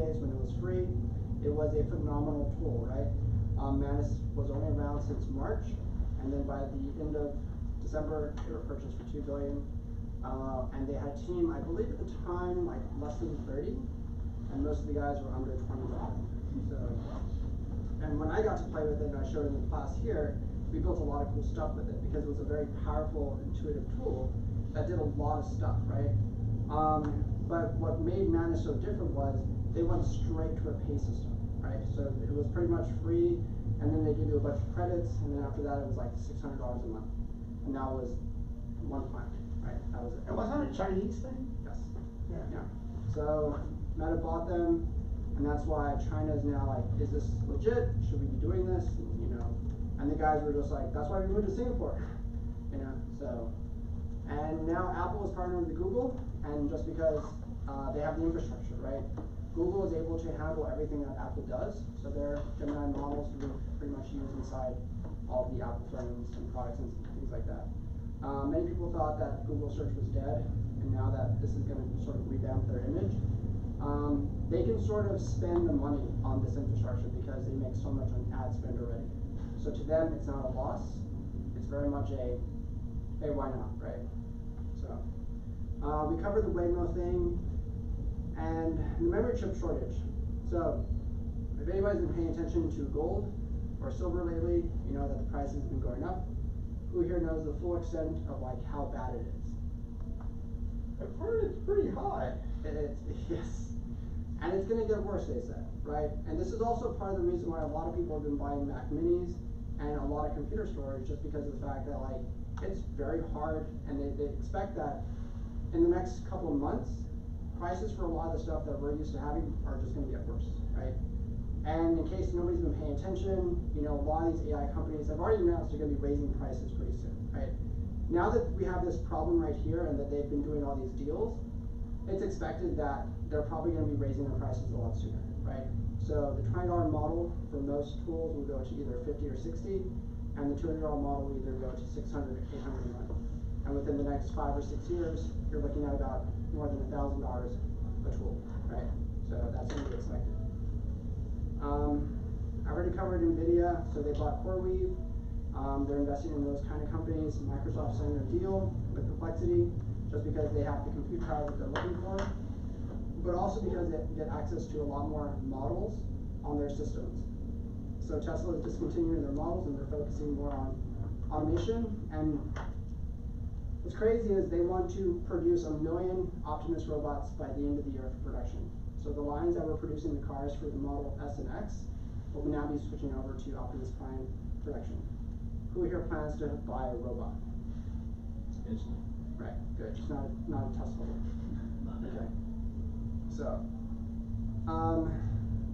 days when it was free, it was a phenomenal tool, right? Manus was only around since March, and then by the end of December, they were purchased for $2 billion. And they had a team, I believe at the time, like less than 30, and most of the guys were under 25. So, and when I got to play with it, and I showed it in the class here, we built a lot of cool stuff with it because it was a very powerful, intuitive tool that did a lot of stuff, right? But what made Manus so different was they went straight to a pay system, right? So it was pretty much free, and then they give you a bunch of credits, and then after that it was like $600 a month, and that was one plan, right? That was it. And wasn't it a Chinese thing? Yes. Yeah. So Meta bought them, and that's why China is now like, is this legit? Should we be doing this? You know, and the guys were just like, that's why we moved to Singapore, you know. So, and now Apple is partnering with Google, and just because they have the infrastructure, right? Google is able to handle everything that Apple does, so their Gemini models can be pretty much used inside all of the Apple phones and products and things like that. Many people thought that Google search was dead, and now that this is going to sort of revamp their image, they can sort of spend the money on this infrastructure because they make so much on ad spend already. So to them, it's not a loss. It's very much a, hey, why not, right? So we covered the Waymo thing and the memory chip shortage. So if anybody's been paying attention to gold or silver lately, you know that the price has been going up. Who here knows the full extent of like how bad it is? I've heard it's pretty high. Yes. And it's going to get worse, they said, right? And this is also part of the reason why a lot of people have been buying Mac Minis and a lot of computer storage, just because of the fact that like it's very hard, and they expect that in the next couple of months, prices for a lot of the stuff that we're used to having are just going to get worse, right? And in case nobody's been paying attention, you know, a lot of these AI companies have already announced they're going to be raising prices pretty soon, right? Now that we have this problem right here and that they've been doing all these deals, it's expected that they're probably going to be raising their prices a lot sooner, right? So the $20 model for most tools will go to either 50 or 60, and the $200 model will either go to 600 or 800 a month. And within the next 5 or 6 years, you're looking at about more than $1,000 a tool, right? So that's going to be expected. I already covered NVIDIA, so they bought CoreWeave. They're investing in those kind of companies. Microsoft signed a deal with Perplexity just because they have the compute power that they're looking for, but also because they get access to a lot more models on their systems. So Tesla is discontinuing their models and they're focusing more on automation. And what's crazy is they want to produce 1 million Optimus robots by the end of the year for production. So the lines that were producing the cars for the Model S and X will now be switching over to Optimus Prime production. Who here plans to buy a robot? Instantly. Right, good. Just not a Tesla. Okay. So,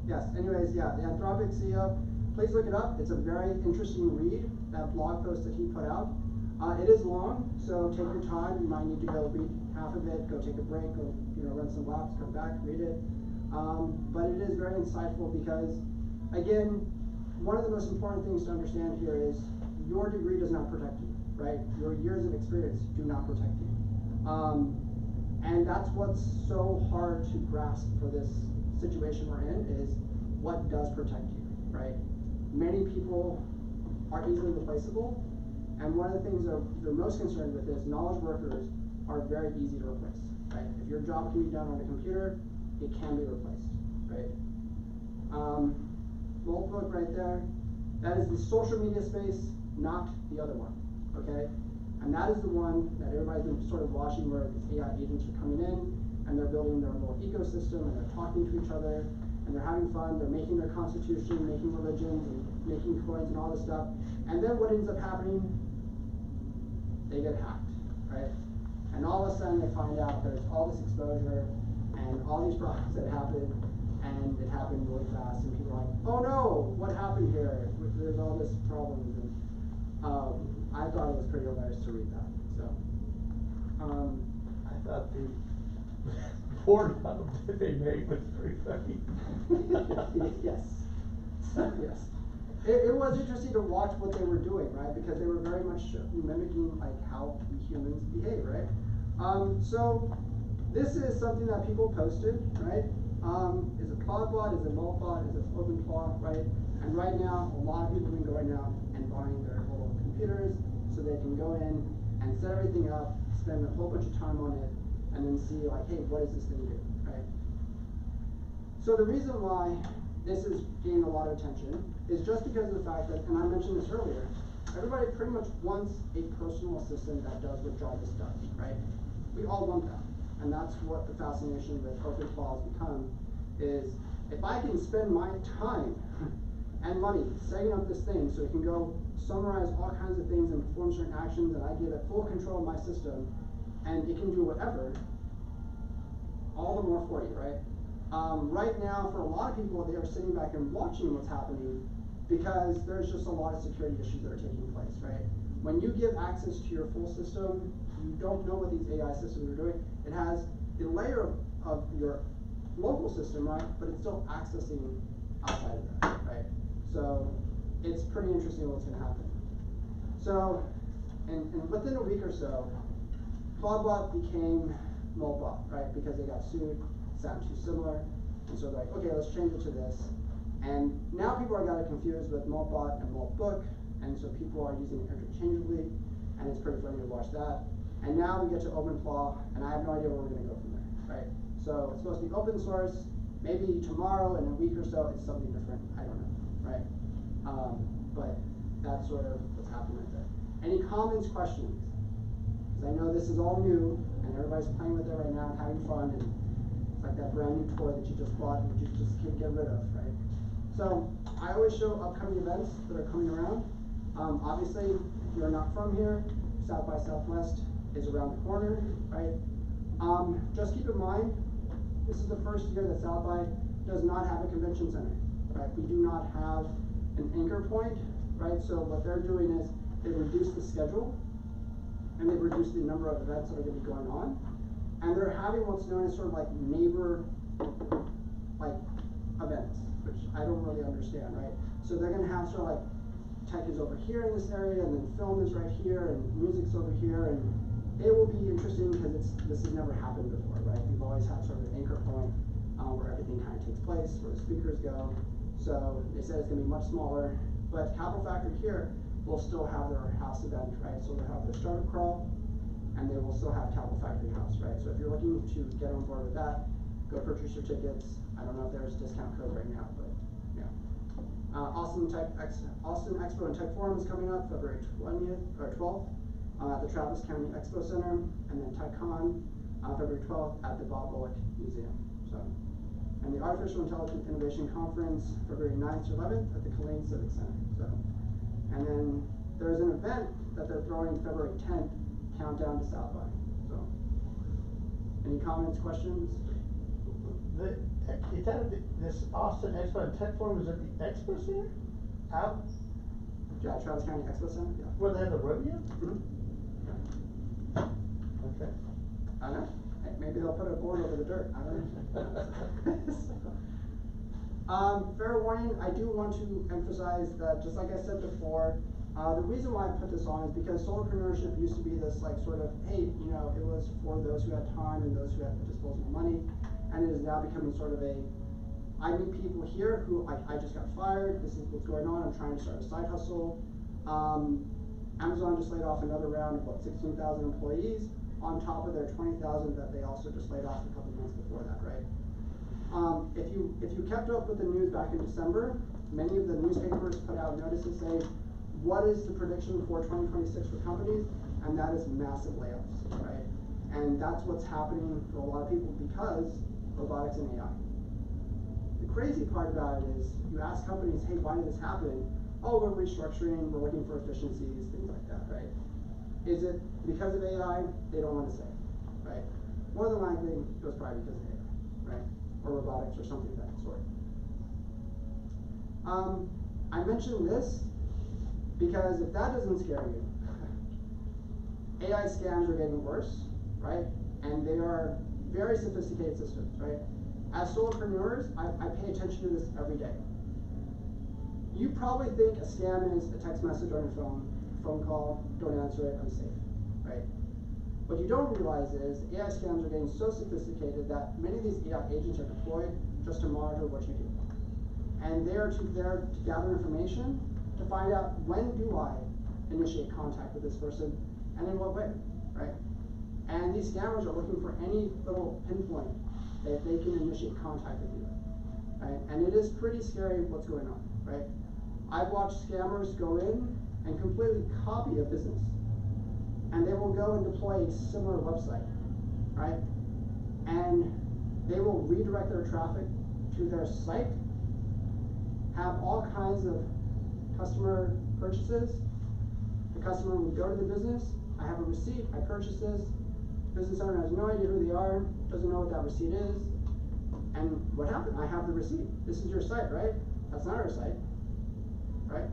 yes. Anyways, yeah, the Anthropic CEO. Please look it up. It's a very interesting read. That blog post that he put out. It is long, so take your time. You might need to go read half of it, go take a break, go run some laps, come back, read it. But it is very insightful because, again, one of the most important things to understand here is your degree does not protect you, right? Your years of experience do not protect you. And that's what's so hard to grasp for this situation we're in is what does protect you, right? Many people are easily replaceable, and one of the things they're most concerned with is knowledge workers are very easy to replace, right? If your job can be done on a computer, it can be replaced, right? Book right there, that is the social media space, not the other one, okay? And that is the one that everybody's been sort of watching where these AI agents are coming in and they're building their little ecosystem and they're talking to each other and they're having fun, they're making their constitution, making religions and making coins and all this stuff. And then what ends up happening? They get hacked, right? And all of a sudden they find out there's all this exposure and all these problems that happen, and it happened really fast and people are like, oh no, what happened here? There's all this problems. And I thought it was pretty hilarious to read that. So, I thought the board that they made was pretty funny. Yes. Yes. It was interesting to watch what they were doing, right? Because they were very much mimicking like how we humans behave, right? So this is something that people posted, right? Is it CloudBot? Is it MultBot? Is it OpenClaw, right? And right now, a lot of people have been going out and buying their little computers so they can go in and set everything up, spend a whole bunch of time on it, and then see like, hey, what does this thing do, right? So the reason why this is gaining a lot of attention is just because of the fact that, and I mentioned this earlier, everybody pretty much wants a personal assistant that does what Jarvis does, right? We all want that. And that's what the fascination with OpenClaw has become, is if I can spend my time and money setting up this thing so it can go summarize all kinds of things and perform certain actions, and I give it full control of my system, and it can do whatever, all the more for you, right? Right now, for a lot of people, they are sitting back and watching what's happening because there's just a lot of security issues that are taking place, right? When you give access to your full system, you don't know what these AI systems are doing. It has a layer of your local system, right? But it's still accessing outside of that, right? So it's pretty interesting what's going to happen. So, and within a week or so, CloudBot became MultBot, right? Because they got sued, sound too similar, and so they're like, okay, let's change it to this. And now people are got confused with MultBot and MultBook, and so people are using it interchangeably, and it's pretty funny to watch that. And now we get to OpenClaw, and I have no idea where we're going to go from there, right? So it's supposed to be open source. Maybe tomorrow, in a week or so, it's something different. I don't know, right? But that's sort of what's happening with it. Any comments, questions? Because I know this is all new, and everybody's playing with it right now and having fun, and it's like that brand new toy that you just bought and you just can't get rid of, right? So I always show upcoming events that are coming around. Obviously, if you're not from here, South by Southwest is around the corner, right? Just keep in mind, this is the first year that South by does not have a convention center, right? We do not have an anchor point, right? So what they're doing is they've reduced the schedule, and they've reduced the number of events that are going to be going on, and they're having what's known as sort of like neighbor, like events, which I don't really understand, right? So they're going to have sort of like tech is over here in this area, and then film is right here, and music's over here, and it will be interesting because this has never happened before, right? We've always had sort of an anchor point where everything kind of takes place, where the speakers go. So they said it's going to be much smaller, but Capital Factory here will still have their house event, right? So they'll have their startup crawl, and they will still have Capital Factory House, right? So if you're looking to get on board with that, go purchase your tickets. I don't know if there's a discount code right now, but yeah. Austin Expo and Tech Forum is coming up February 20th or 12th at the Travis County Expo Center, and then TechCon February 12th at the Bob Bullock Museum. So, and the Artificial Intelligence Innovation Conference February 9th to 11th at the Killeen Civic Center. So, and then there's an event that they're throwing February 10th, countdown to South by. So, any comments, questions? Is that this Austin Expo and Tech Forum is at the Expo Center? Out? Yeah, Travis County Expo Center. Yeah. Where they have the rodeo? Mm-hmm. Yeah. Okay. I don't know. Hey, maybe they'll put a board over the dirt. I don't know. Fair warning, I do want to emphasize that, just like I said before, the reason why I put this on is because solopreneurship used to be this like sort of, hey, you know, it was for those who had time and those who had disposable money, and it is now becoming sort of a, I meet people here who I just got fired, this is what's going on, I'm trying to start a side hustle. Amazon just laid off another round of what, 16,000 employees on top of their 20,000 that they also just laid off a couple months before that, right? If you kept up with the news back in December, many of the newspapers put out notices saying, what is the prediction for 2026 for companies? And that is massive layoffs, right? And that's what's happening for a lot of people because robotics and AI. The crazy part about it is you ask companies, hey, why did this happen? Oh, we're restructuring, we're looking for efficiencies, things like that, right? Is it because of AI? They don't want to say, right? More than likely, it was probably because of AI, right? Or robotics or something of that sort. I mentioned this because if that doesn't scare you, AI scams are getting worse, right? And they are very sophisticated systems, right? As solopreneurs, I pay attention to this every day. You probably think a scam is a text message on your phone call, don't answer it, I'm safe, right? What you don't realize is AI scams are getting so sophisticated that many of these AI agents are deployed just to monitor what you do. And they're there to gather information to find out when do I initiate contact with this person and in what way, right? And these scammers are looking for any little pinpoint that they can initiate contact with you, right? And it is pretty scary what's going on, right? I've watched scammers go in and completely copy a business, and they will go and deploy a similar website, right? And they will redirect their traffic to their site, have all kinds of customer purchases. The customer would go to the business, I have a receipt, I purchased this. Business owner has no idea who they are, doesn't know what that receipt is. And what happened? I have the receipt. This is your site, right? That's not our site, right?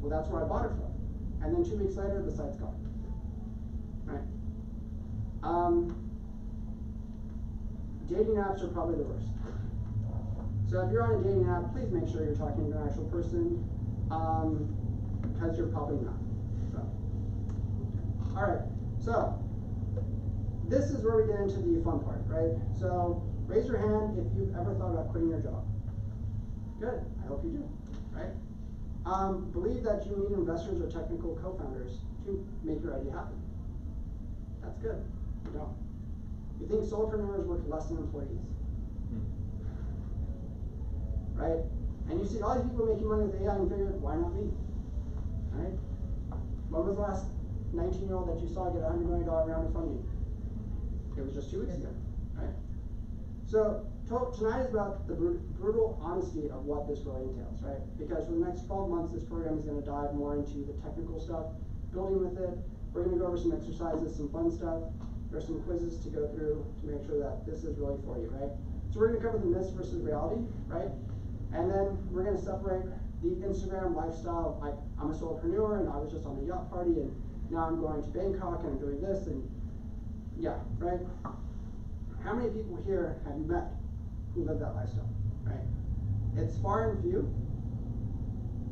Well, that's where I bought it from. And then 2 weeks later, the site's gone, right? Dating apps are probably the worst. So if you're on a dating app, please make sure you're talking to an actual person, because you're probably not. So, all right. So this is where we get into the fun part, right? So raise your hand if you've ever thought about quitting your job. Good. I hope you do, right? Believe that you need investors or technical co-founders to make your idea happen. That's good. You don't. You think solopreneurs work less than employees, right? And you see all these people making money with AI and figure, why not me, right? When was the last 19-year-old that you saw get a $100 million round of funding? It was just 2 weeks ago, right? So tonight is about the brutal honesty of what this really entails, right? Because for the next 12 months, this program is going to dive more into the technical stuff, building with it. We're going to go over some exercises, some fun stuff. There's some quizzes to go through to make sure that this is really for you, right? So we're going to cover the myths versus reality, right? And then we're going to separate the Instagram lifestyle, like I'm a solopreneur and I was just on a yacht party and now I'm going to Bangkok and I'm doing this and yeah, right? How many people here have you met who live that lifestyle, right? It's far and few.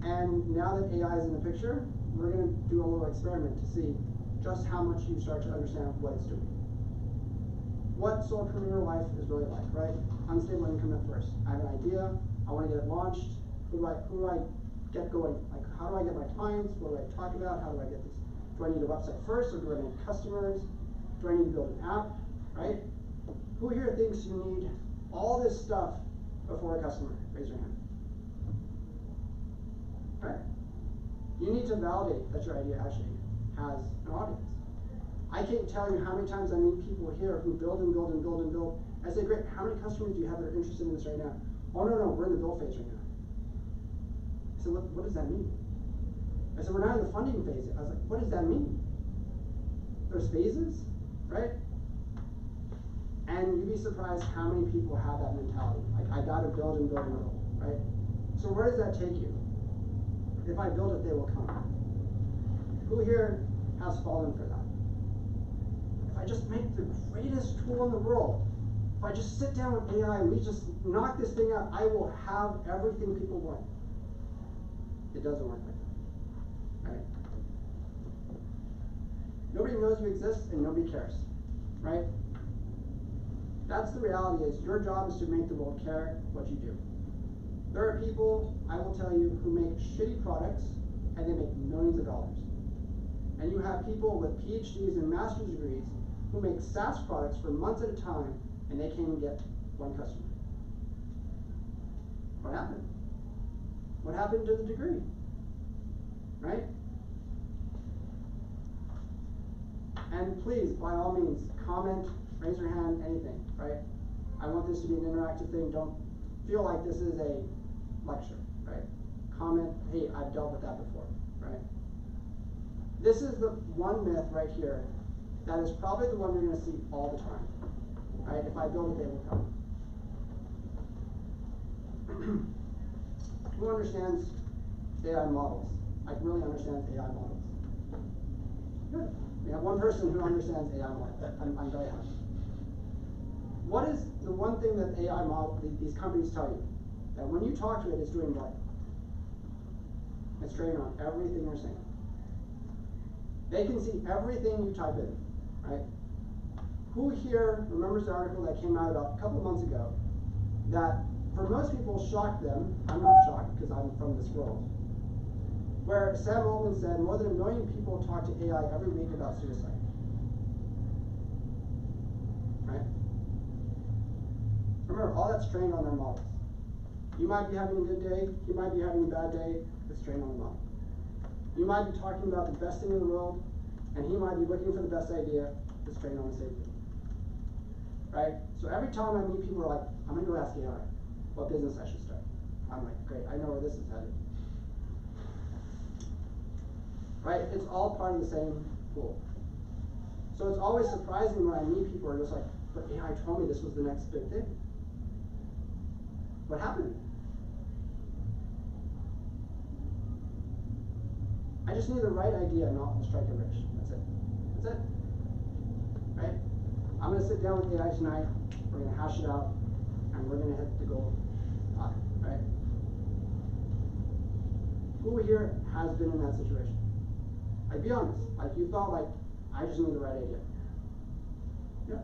And now that AI is in the picture, we're going to do a little experiment to see just how much you start to understand what it's doing. What solopreneur life is really like, right? Unstable income at first. I have an idea, I want to get it launched. Who do I get going? Like, how do I get my clients? What do I talk about? How do I get this? Do I need a website first, or do I need customers? Do I need to build an app, right? Who here thinks you need all this stuff before a customer? Raise your hand. Right? You need to validate that your idea actually has an audience. I can't tell you how many times I meet people here who build and build and build and build. I say, great, how many customers do you have that are interested in this right now? Oh, no, we're in the build phase right now. I said, what does that mean? I said, we're not in the funding phase yet. I was like, what does that mean? There's phases, right? And you'd be surprised how many people have that mentality. Like, I gotta build and build and build, right? So where does that take you? If I build it, they will come. Who here has fallen for that? If I just make the greatest tool in the world, if I just sit down with AI and we just knock this thing out, I will have everything people want. It doesn't work like that, right? Nobody knows you exist and nobody cares, right? That's the reality. Is your job is to make the world care what you do. There are people, I will tell you, who make shitty products and they make millions of dollars. And you have people with PhDs and master's degrees who make SaaS products for months at a time and they can't even get one customer. What happened? What happened to the degree? Right? And please, by all means, comment, raise your hand, anything, right? I want this to be an interactive thing. Don't feel like this is a lecture, right? Comment, hey, I've dealt with that before, right? This is the one myth right here that is probably the one you're going to see all the time, right? If I build it, they will come. Who understands AI models? Like, really understands AI models? Good. We have one person who understands AI models. I'm very happy. What is the one thing that AI model, these companies tell you? That when you talk to it, it's doing what? It's training on everything you're saying. They can see everything you type in, right? Who here remembers the article that came out about a couple of months ago that for most people, shocked them. I'm not shocked because I'm from this world. Where Sam Altman said more than 1 million people talk to AI every week about suicide. Right? Remember, all that's trained on their models. You might be having a good day, he might be having a bad day, it's trained on the model. You might be talking about the best thing in the world, and he might be looking for the best idea, it's trained on the same thing. Right? So every time I meet people who are like, I'm gonna go ask AI what business I should start. I'm like, great, I know where this is headed. Right? It's all part of the same pool. So it's always surprising when I meet people who are just like, but AI told me this was the next big thing. What happened? I just need the right idea, not the strike it rich. That's it. That's it. Right? I'm gonna sit down with AI tonight, we're gonna hash it out, and we're gonna hit the goal high, right? Who here has been in that situation? Like, be honest. Like, you thought, like, I just need the right idea. Yeah.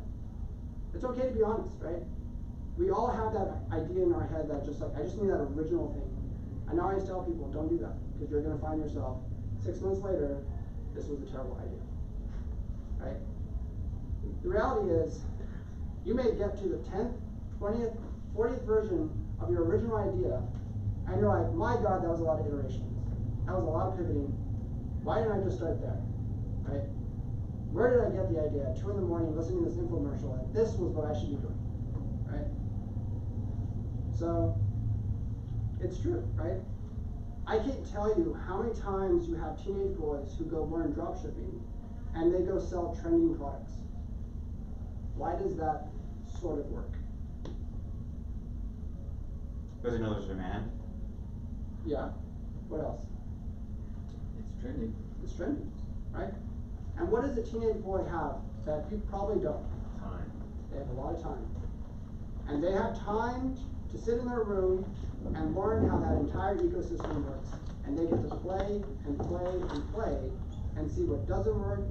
It's okay to be honest, right? We all have that idea in our head that just like, I just need that original thing. And now I always tell people, don't do that, because you're gonna find yourself 6 months later, this was a terrible idea, right? The reality is, you may get to the 10th, 20th, 40th version of your original idea, and you're like, my God, that was a lot of iterations. That was a lot of pivoting. Why didn't I just start there, right? Where did I get the idea? At 2 in the morning, listening to this infomercial, that this was what I should be doing, right? So, it's true, right? I can't tell you how many times you have teenage boys who go learn dropshipping, and they go sell trending products. Why does that sort of work? Because they know there's demand. Yeah. What else? It's trending. It's trending, right? And what does a teenage boy have that you probably don't? Time. They have a lot of time. And they have time to sit in their room and learn how that entire ecosystem works. And they get to play and play and play and see what doesn't work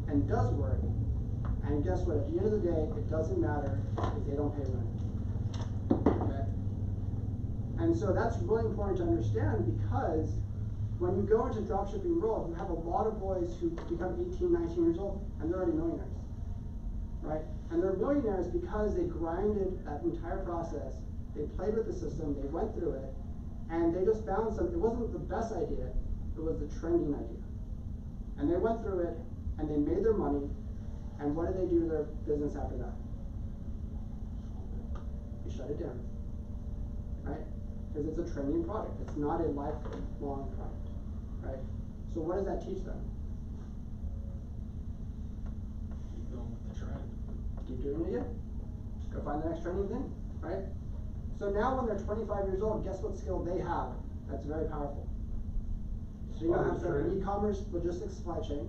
and does work. And guess what? At the end of the day, it doesn't matter if they don't pay rent. Okay? And so that's really important to understand, because when you go into dropshipping world, you have a lot of boys who become 18, 19 years old, and they're already millionaires, right? And they're millionaires because they grinded that entire process, they played with the system, they went through it, and they just found something. It wasn't the best idea, it was the trending idea. And they went through it, and they made their money, and what did they do to their business after that? They shut it down, right? Because it's a trending product, it's not a lifelong product. Right? So what does that teach them? Keep going with the trend. Keep doing it again. Go find the next trending thing, right? So now when they're 25 years old, guess what skill they have that's very powerful? So you know how to set an e-commerce logistics supply chain.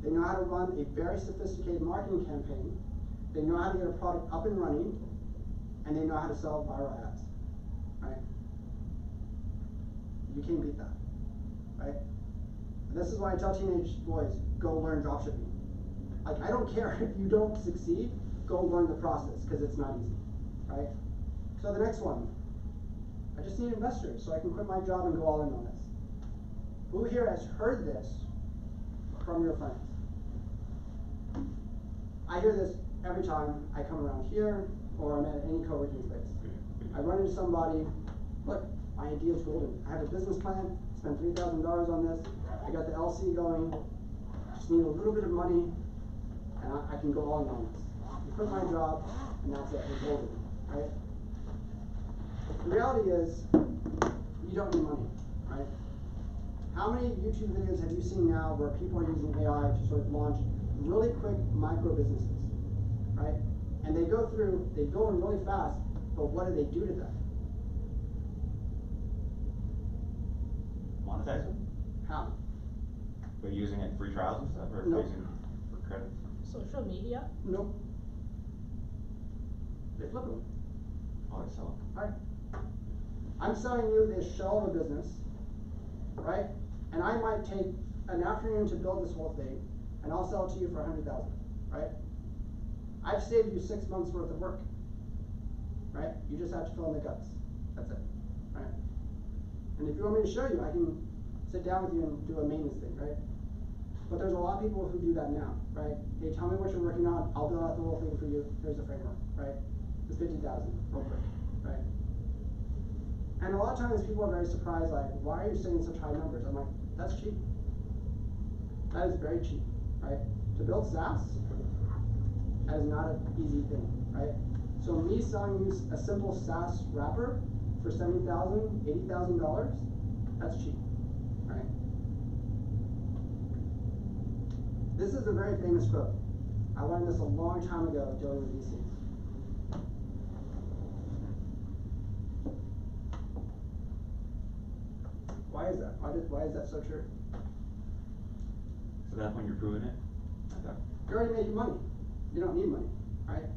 They know how to run a very sophisticated marketing campaign. They know how to get a product up and running, and they know how to sell viral ads, right? You can't beat that. Right? And this is why I tell teenage boys, go learn dropshipping. Like, I don't care if you don't succeed, go learn the process, because it's not easy, right? So the next one, I just need investors so I can quit my job and go all in on this. Who here has heard this from your friends? I hear this every time I come around here, or I'm at any co-working space. I run into somebody, look, my idea is golden. I have a business plan, spent $3,000 on this, I got the LC going, just need a little bit of money, and I can go all in on this. I quit my job, and that's it, we're golden, right? The reality is, you don't need money, right? How many YouTube videos have you seen now where people are using AI to sort of launch really quick micro businesses, right? And they go through, they build them really fast, but what do they do to them? Monetize it? How? But using it free trials and stuff, or Nope. using it for credit? Social media? Nope. They flip them. Oh, they sell it. Right. I'm selling you this shell of a business, right? And I might take an afternoon to build this whole thing, and I'll sell it to you for $100,000, right? I've saved you 6 months worth of work, right? You just have to fill in the guts. That's it, right? And if you want me to show you, I can sit down with you and do a maintenance thing, right? But there's a lot of people who do that now, right? Hey, tell me what you're working on, I'll build out the whole thing for you, here's the framework, right? It's 50,000, real quick, right? And a lot of times people are very surprised, like, why are you saying such high numbers? I'm like, that's cheap. That is very cheap, right? To build SaaS, that is not an easy thing, right? So me selling you a simple SaaS wrapper for $70,000, $80,000, that's cheap, right? This is a very famous quote. I learned this a long time ago dealing with VCs. Why is that? Why is that so true? So that's when you're proving it? Okay. You're already making money. You don't need money, right?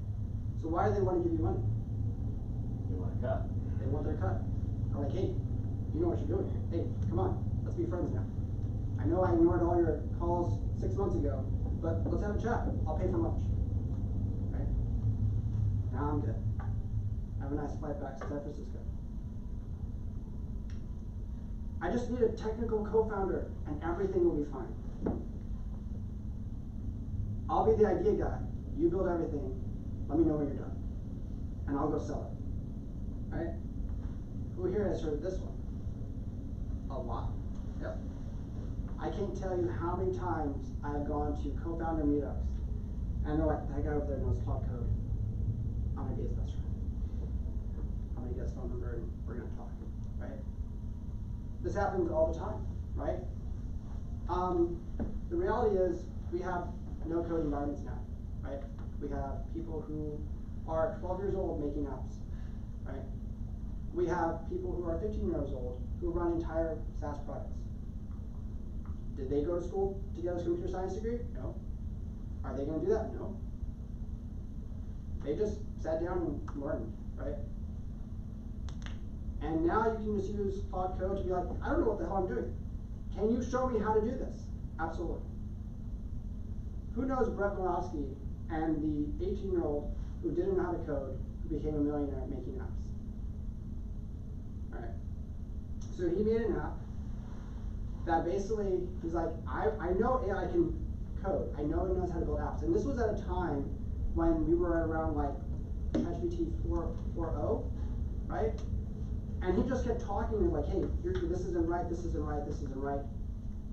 So why do they want to give you money? You want a cut? They want their cut. I'm like, hey, you know what you're doing. Hey, come on, let's be friends now. I know I ignored all your calls 6 months ago, but let's have a chat. I'll pay for lunch, right? Now I'm good. Have a nice flight back to San Francisco. I just need a technical co-founder and everything will be fine. I'll be the idea guy. You build everything. Let me know when you're done. And I'll go sell it. Right? Who here has heard this one? A lot. Yep. I can't tell you how many times I've gone to co-founder meetups and they're like, that guy over there knows cloud code. I'm gonna be his best friend. I'm gonna get his phone number and we're gonna talk. Right? This happens all the time, right? The reality is we have no code environments now, right? We have people who are 12 years old making apps, right? We have people who are 15 years old who run entire SaaS products. Did they go to school to get a computer science degree? No. Are they gonna do that? No. They just sat down and learned, right? And now you can just use Cloud Code to be like, I don't know what the hell I'm doing. Can you show me how to do this? Absolutely. Who knows Brett Malowski and the 18-year-old who didn't know how to code, who became a millionaire making apps? All right. So he made an app that basically, he's like, I know AI can code. I know it knows how to build apps. And this was at a time when we were around like ChatGPT 4.0, right? And he just kept talking and like, hey, this isn't right, this isn't right, this isn't right.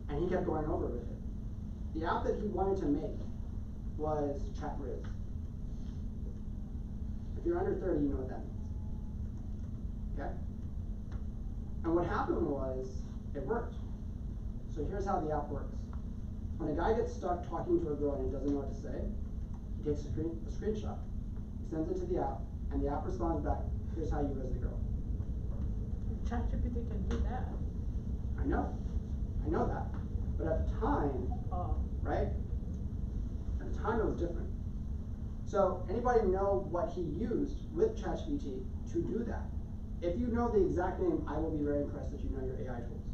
And he kept going over with it. The app that he wanted to make was ChatRiz. If you're under 30, you know what that means. Okay? And what happened was, it worked. So here's how the app works. When a guy gets stuck talking to a girl and he doesn't know what to say, he takes a screenshot, he sends it to the app, and the app responds back, here's how you riz the girl. ChatGPT can do that. I know that. But at the time, right? At the time it was different. So anybody know what he used with ChatGPT to do that? If you know the exact name, I will be very impressed that you know your AI tools.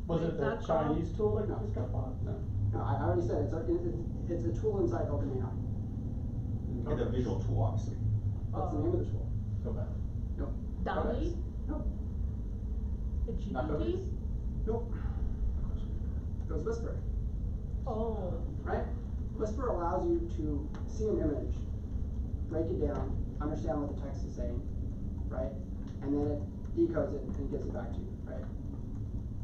Was it the Chinese tool that No. just got bought? No. No, I already said it's a tool inside OpenAI. It's a visual tool, obviously. What's the name of the tool? Go back. Nope. DALL-E? Nope. A Not GPT? Nope. It was Whisper. Oh. Right? Whisper allows you to see an image, break it down, understand what the text is saying, right? And then it decodes it and gives it back to you, right?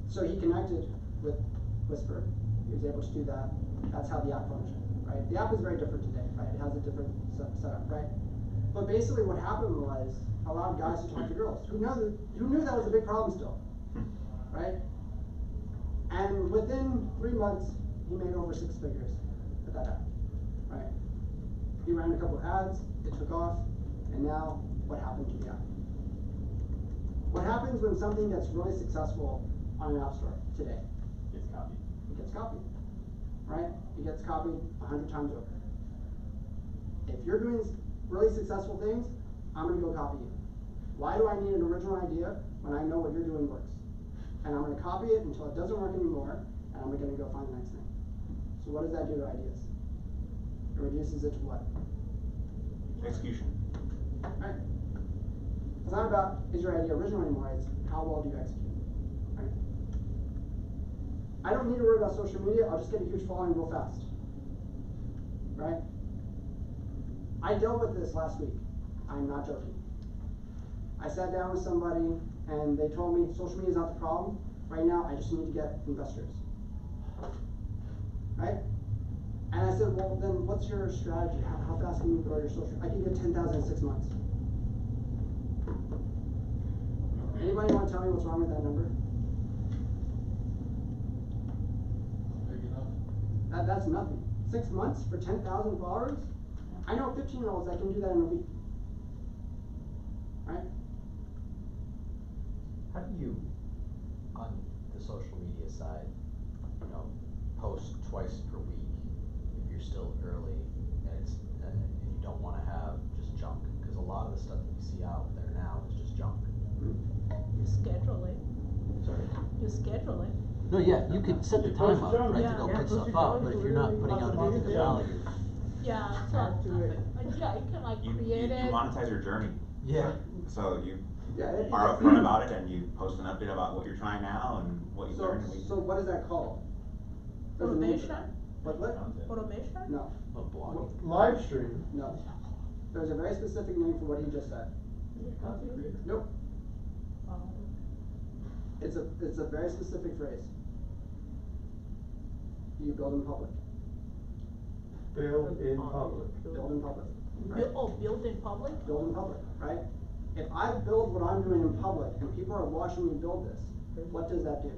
So he connected with Whisper. He was able to do that. That's how the app functioned, right? The app is very different today, right? It has a different setup, right? But basically what happened was a lot of guys who talked to girls who knew that was a big problem still, right? And within 3 months, he made over 6 figures with that app, right? He ran a couple of ads, it took off, and now what happened to the app? What happens when something gets really successful on an app store today? It's copied. It gets copied, right? It gets copied 100 times over. If you're doing really successful things, I'm gonna go copy you. Why do I need an original idea when I know what you're doing works? And I'm gonna copy it until it doesn't work anymore, and I'm gonna go find the next thing. So what does that do to ideas? It reduces it to what? Execution. Right. It's not about is your idea original anymore, it's how well do you execute, right? I don't need to worry about social media, I'll just get a huge following real fast, right? I dealt with this last week, I'm not joking. I sat down with somebody and they told me social media is not the problem, right now I just need to get investors, right? And I said, well then what's your strategy? How fast can you grow your social? I can get 10,000 in 6 months. Anybody want to tell me what's wrong with that number? Big enough. That's nothing. 6 months for 10,000 followers? I know 15-year-olds that can do that in a week. Right? How do you, on the social media side, post twice per week if you're still early and you don't want to have just junk? Because a lot of the stuff that you see out there now is just junk. You schedule it. Sorry. You schedule it. No, yeah, you could set the time up, right, Yeah, to go yeah, pick push stuff it up, down but to if you're not really putting out lots of anything of value. value. Yeah, so, Add to it. yeah, you can like You create it. monetize your journey, Yeah. so you Yeah. are upfront about it and you post an update about what you're trying now and what you learned. and So what is that called? There's a name for Automation? that. What? Automation? No, A blogging. Live stream. no. There's a very specific name for what he just said. Content creator. Nope. Um, It's a very specific phrase. You build in public. Build in public. Build in public. Right? build in public? Build in public, right? If I build what I'm doing in public and people are watching me build this, what does that do?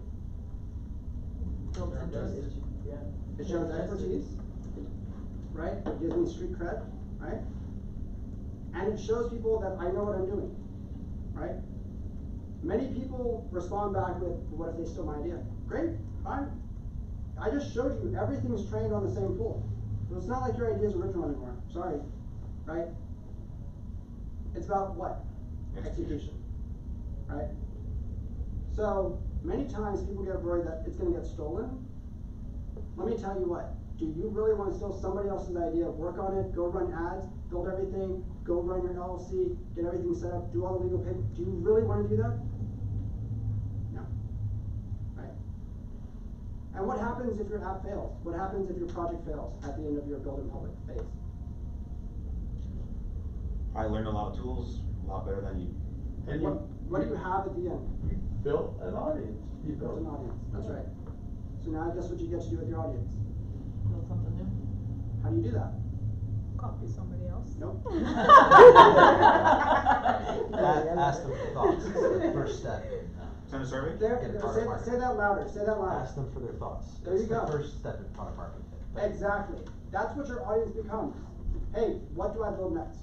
Build interest. It shows expertise, right? It gives me street cred, right? And it shows people that I know what I'm doing, right? Many people respond back with, what if they steal my idea? Great, fine. I just showed you everything's trained on the same pool. So it's not like your idea is original anymore, sorry, right? It's about what? Execution, right? So many times people get worried that it's gonna get stolen. Let me tell you what, do you really want to steal somebody else's idea, work on it, go run ads, build everything, go run your LLC, get everything set up, do all the legal paper, do you really want to do that? No, right? And what happens if your app fails? What happens if your project fails at the end of your build in public phase? I learned a lot of tools, a lot better than you. And What do you have at the end? you built an audience. You Built an audience, that's right. So now guess what you get to do with your audience? Build something new. How do you do that? Copy somebody else. Nope. Ask them for thoughts, it's the first step in, Send a survey? Get a product market Say that louder, say that louder. ask them for their thoughts. There you It's go. the first step in product market fit. Exactly. That's what your audience becomes. Hey, what do I build next?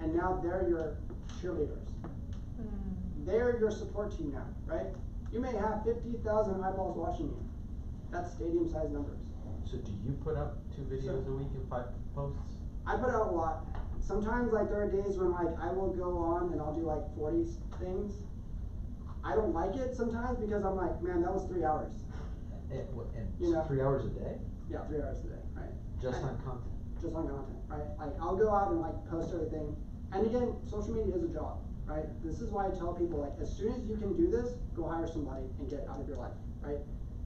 And now they're your cheerleaders. They're your support team now, right? You may have 50,000 eyeballs watching you. That's stadium-sized numbers. So do you put up 2 videos a week and 5 posts? I put out a lot. Sometimes, like, there are days when, like, I will go on and I'll do, like, 40 things. I don't like it sometimes because I'm like, man, that was 3 hours. And You know. 3 hours a day? Yeah, 3 hours a day, right? Just And- on content? Just on content, right? Like, I'll go out and, like, post everything. And again, social media is a job, right? This is why I tell people, like, as soon as you can do this, go hire somebody and get out of your life, right?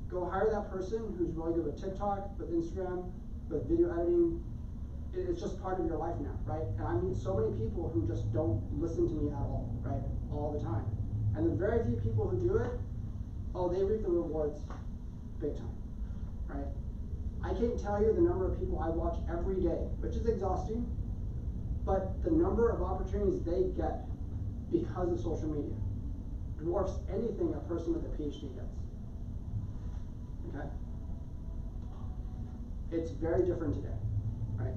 Go hire that person who's really good with TikTok, with Instagram, with video editing. It's just part of your life now, right? And I meet so many people who just don't listen to me at all, right? All the time. And the very few people who do it, oh, they reap the rewards big time, right? I can't tell you the number of people I watch every day, which is exhausting, but the number of opportunities they get because of social media dwarfs anything a person with a PhD gets. Okay? It's very different today, right?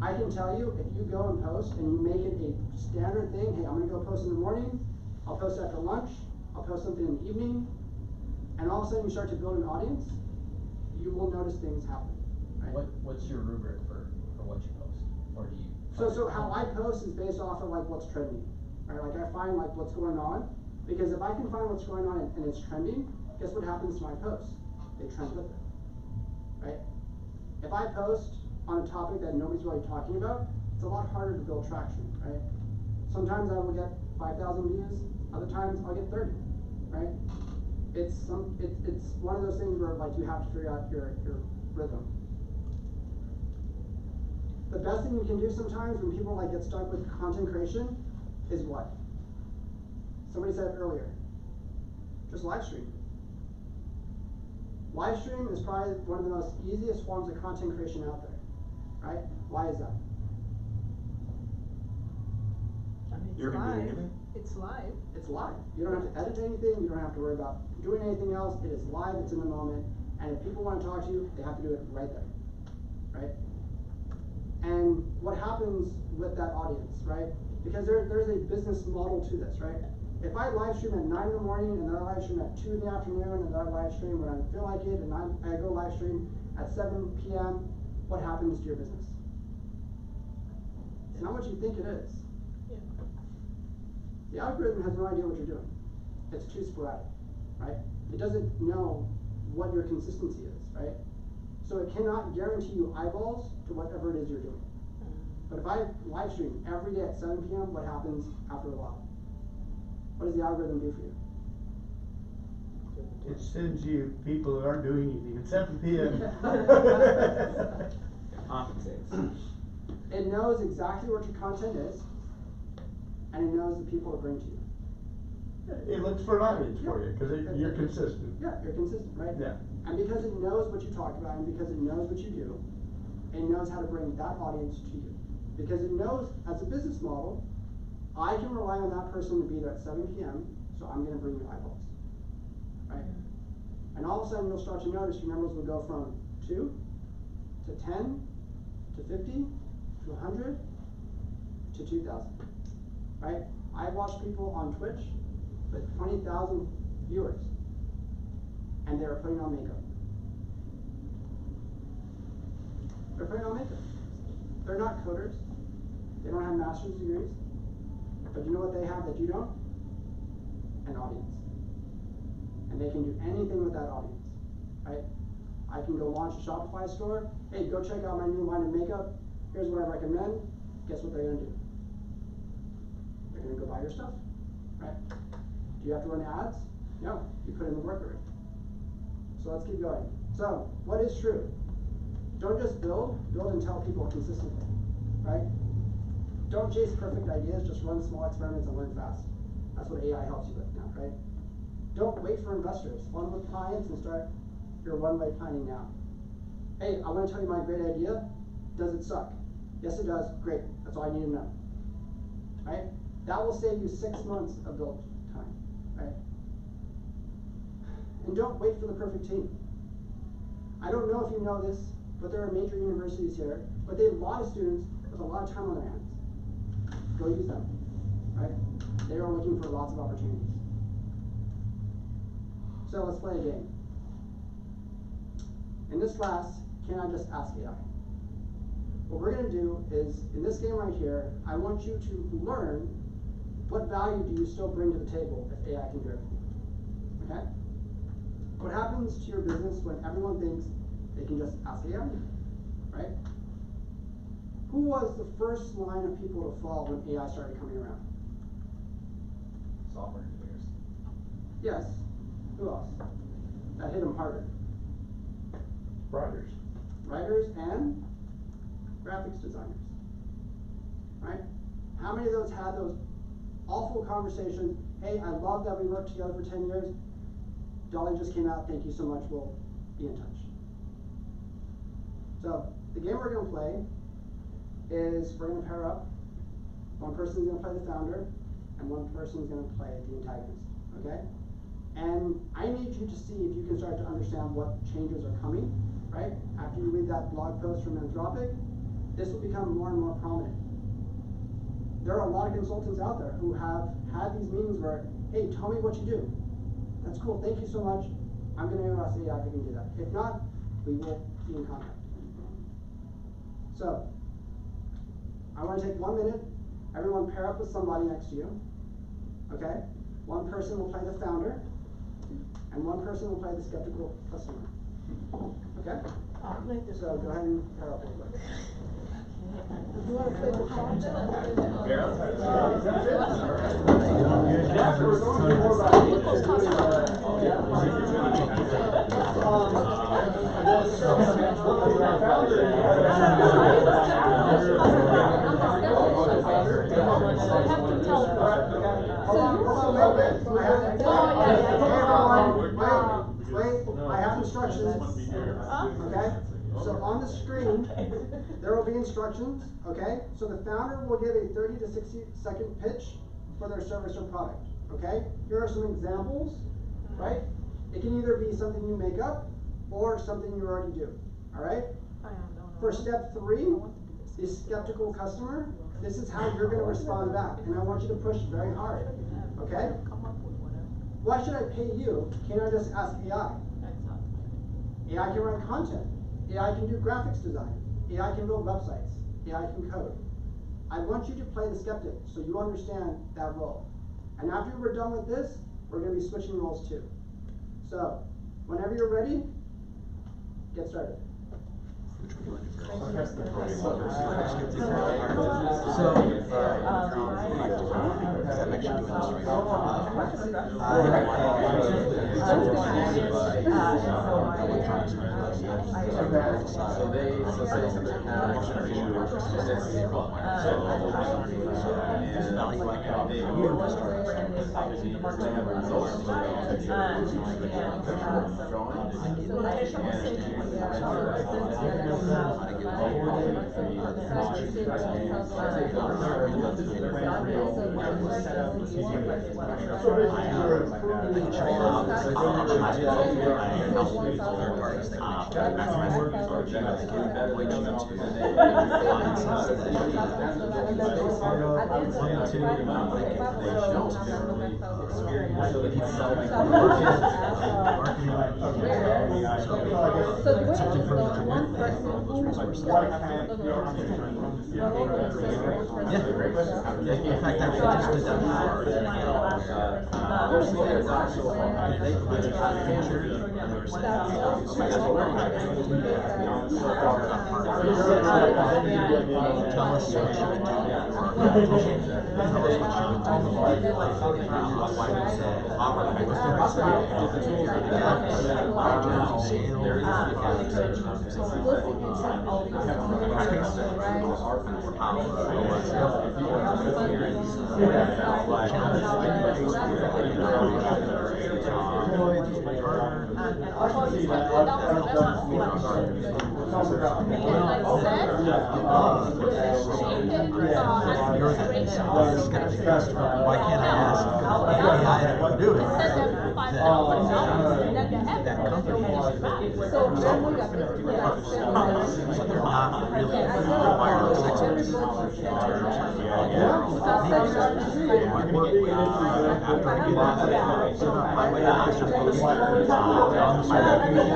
I can tell you, if you go and post and you make it a standard thing, hey, I'm gonna go post in the morning, I'll post after lunch, I'll post something in the evening, and all of a sudden you start to build an audience, you will notice things happen, right? What's your rubric for what you post? Or do you? So how I post is based off of like what's trending, right? Like I find like what's going on, because if I can find what's going on and it's trending, guess what happens to my posts? They trend with it, right? If I post on a topic that nobody's really talking about, it's a lot harder to build traction, right? Sometimes I will get 5,000 views, other times I'll get 30, right? It's one of those things where like you have to figure out your rhythm. The best thing you can do sometimes when people like get stuck with content creation is what? Somebody said it earlier. Just live stream. Live stream is probably one of the most easiest forms of content creation out there, right? Why is that? I mean, You're it's gonna do live. anything? It's live. It's live. You don't have to edit anything. You don't have to worry about doing anything else. It is live. It's in the moment. And if people want to talk to you, they have to do it right there, right? And what happens with that audience, right? Because there's a business model to this, right? If I live stream at 9 in the morning, and then I live stream at 2 in the afternoon, and then I live stream when I feel like it, and I go live stream at 7 p.m., what happens to your business? It's not what you think it is. Yeah. The algorithm has no idea what you're doing. It's too sporadic, right? It doesn't know what your consistency is, right? So it cannot guarantee you eyeballs to whatever it is you're doing. But if I live stream every day at 7 p.m., what happens after a while? What does the algorithm do for you? It sends you people who aren't doing anything at 7 p.m. Compensates. It knows exactly what your content is, and it knows the people it brings to you. It looks for an audience for you, because you're consistent. Yeah, you're consistent, right? Yeah. And because it knows what you talk about, and because it knows what you do, it knows how to bring that audience to you. Because it knows, as a business model, I can rely on that person to be there at 7 p.m., so I'm going to bring you eyeballs, right? And all of a sudden you'll start to notice your numbers will go from 2 to 10 to 50 to 100 to 2,000, right? I watch people on Twitch with 20,000 viewers, and they're putting on makeup. They're putting on makeup. They're not coders. They don't have master's degrees. But you know what they have that you don't? An audience. And they can do anything with that audience, right? I can go launch a Shopify store. Hey, go check out my new line of makeup. Here's what I recommend. Guess what they're gonna do? They're gonna go buy your stuff, right? Do you have to run ads? No, you put in the work already. So let's keep going. So, what is true? Don't just build and tell people consistently, right? Don't chase perfect ideas, just run small experiments and learn fast. That's what AI helps you with now, right? Don't wait for investors. Fund with clients and start your one-way planning now. Hey, I want to tell you my great idea. Does it suck? Yes, it does. Great. That's all I need to know, right? That will save you 6 months of build time, right? And don't wait for the perfect team. I don't know if you know this, but there are major universities here, but they have a lot of students with a lot of time on their hands. Go use them, right? They are looking for lots of opportunities. So let's play a game. In this class, can I just ask AI? What we're gonna do is, in this game right here, I want you to learn what value do you still bring to the table if AI can do everything, okay? What happens to your business when everyone thinks they can just ask AI, right? Who was the first line of people to fall when AI started coming around? Software engineers. Yes. Who else? That hit them harder. Writers. Writers and graphics designers, right? How many of those had those awful conversations? Hey, I love that we worked together for 10 years. Dolly just came out. Thank you so much. We'll be in touch. So the game we're going to play is we're going to pair up. One person is going to play the founder, and one person is going to play the antagonist, okay? And I need you to see if you can start to understand what changes are coming, right? After you read that blog post from Anthropic, this will become more and more prominent. There are a lot of consultants out there who have had these meetings where, hey, tell me what you do. That's cool, thank you so much. I'm going to ask AI if we can do that. If not, we will be in contact. So, I want to take 1 minute. Everyone pair up with somebody next to you. Okay? One person will play the founder, and one person will play the skeptical customer. Okay? I'll play this So one. go ahead and pair up real quick. Okay. You wanna play the card? After we're going to more about what you're I have instructions. Okay? So on the screen, there will be instructions, okay? So the founder will give a 30 to 60-second pitch for their service or product, okay? Here are some examples, right? It can either be something you make up or something you already do, all right? For step 3, the skeptical customer, this is how you're gonna respond back, and I want you to push very hard, okay? Why should I pay you? Can't I just ask AI? AI can write content. AI can do graphics design. AI can build websites. AI can code. I want you to play the skeptic so you understand that role. And after we're done with this, we're going to be switching roles too. So, whenever you're ready, get started. In fact, I just did that Tell us what you would do. Why can't I ask AI to do it? That company is but they're not really wireless experts. After I get that set up, I might actually post on the social media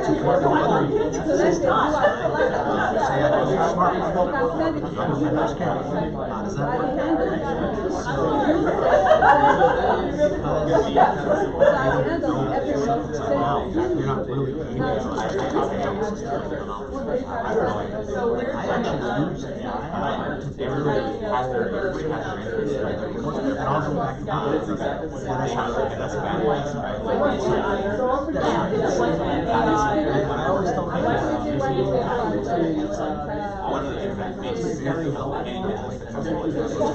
to work with other systems. Say I can use smart Windows camera. How does that work? You're not really I actually use AI to barely and I'll go back and I always tell people one of the things that makes it very helpful is the subject.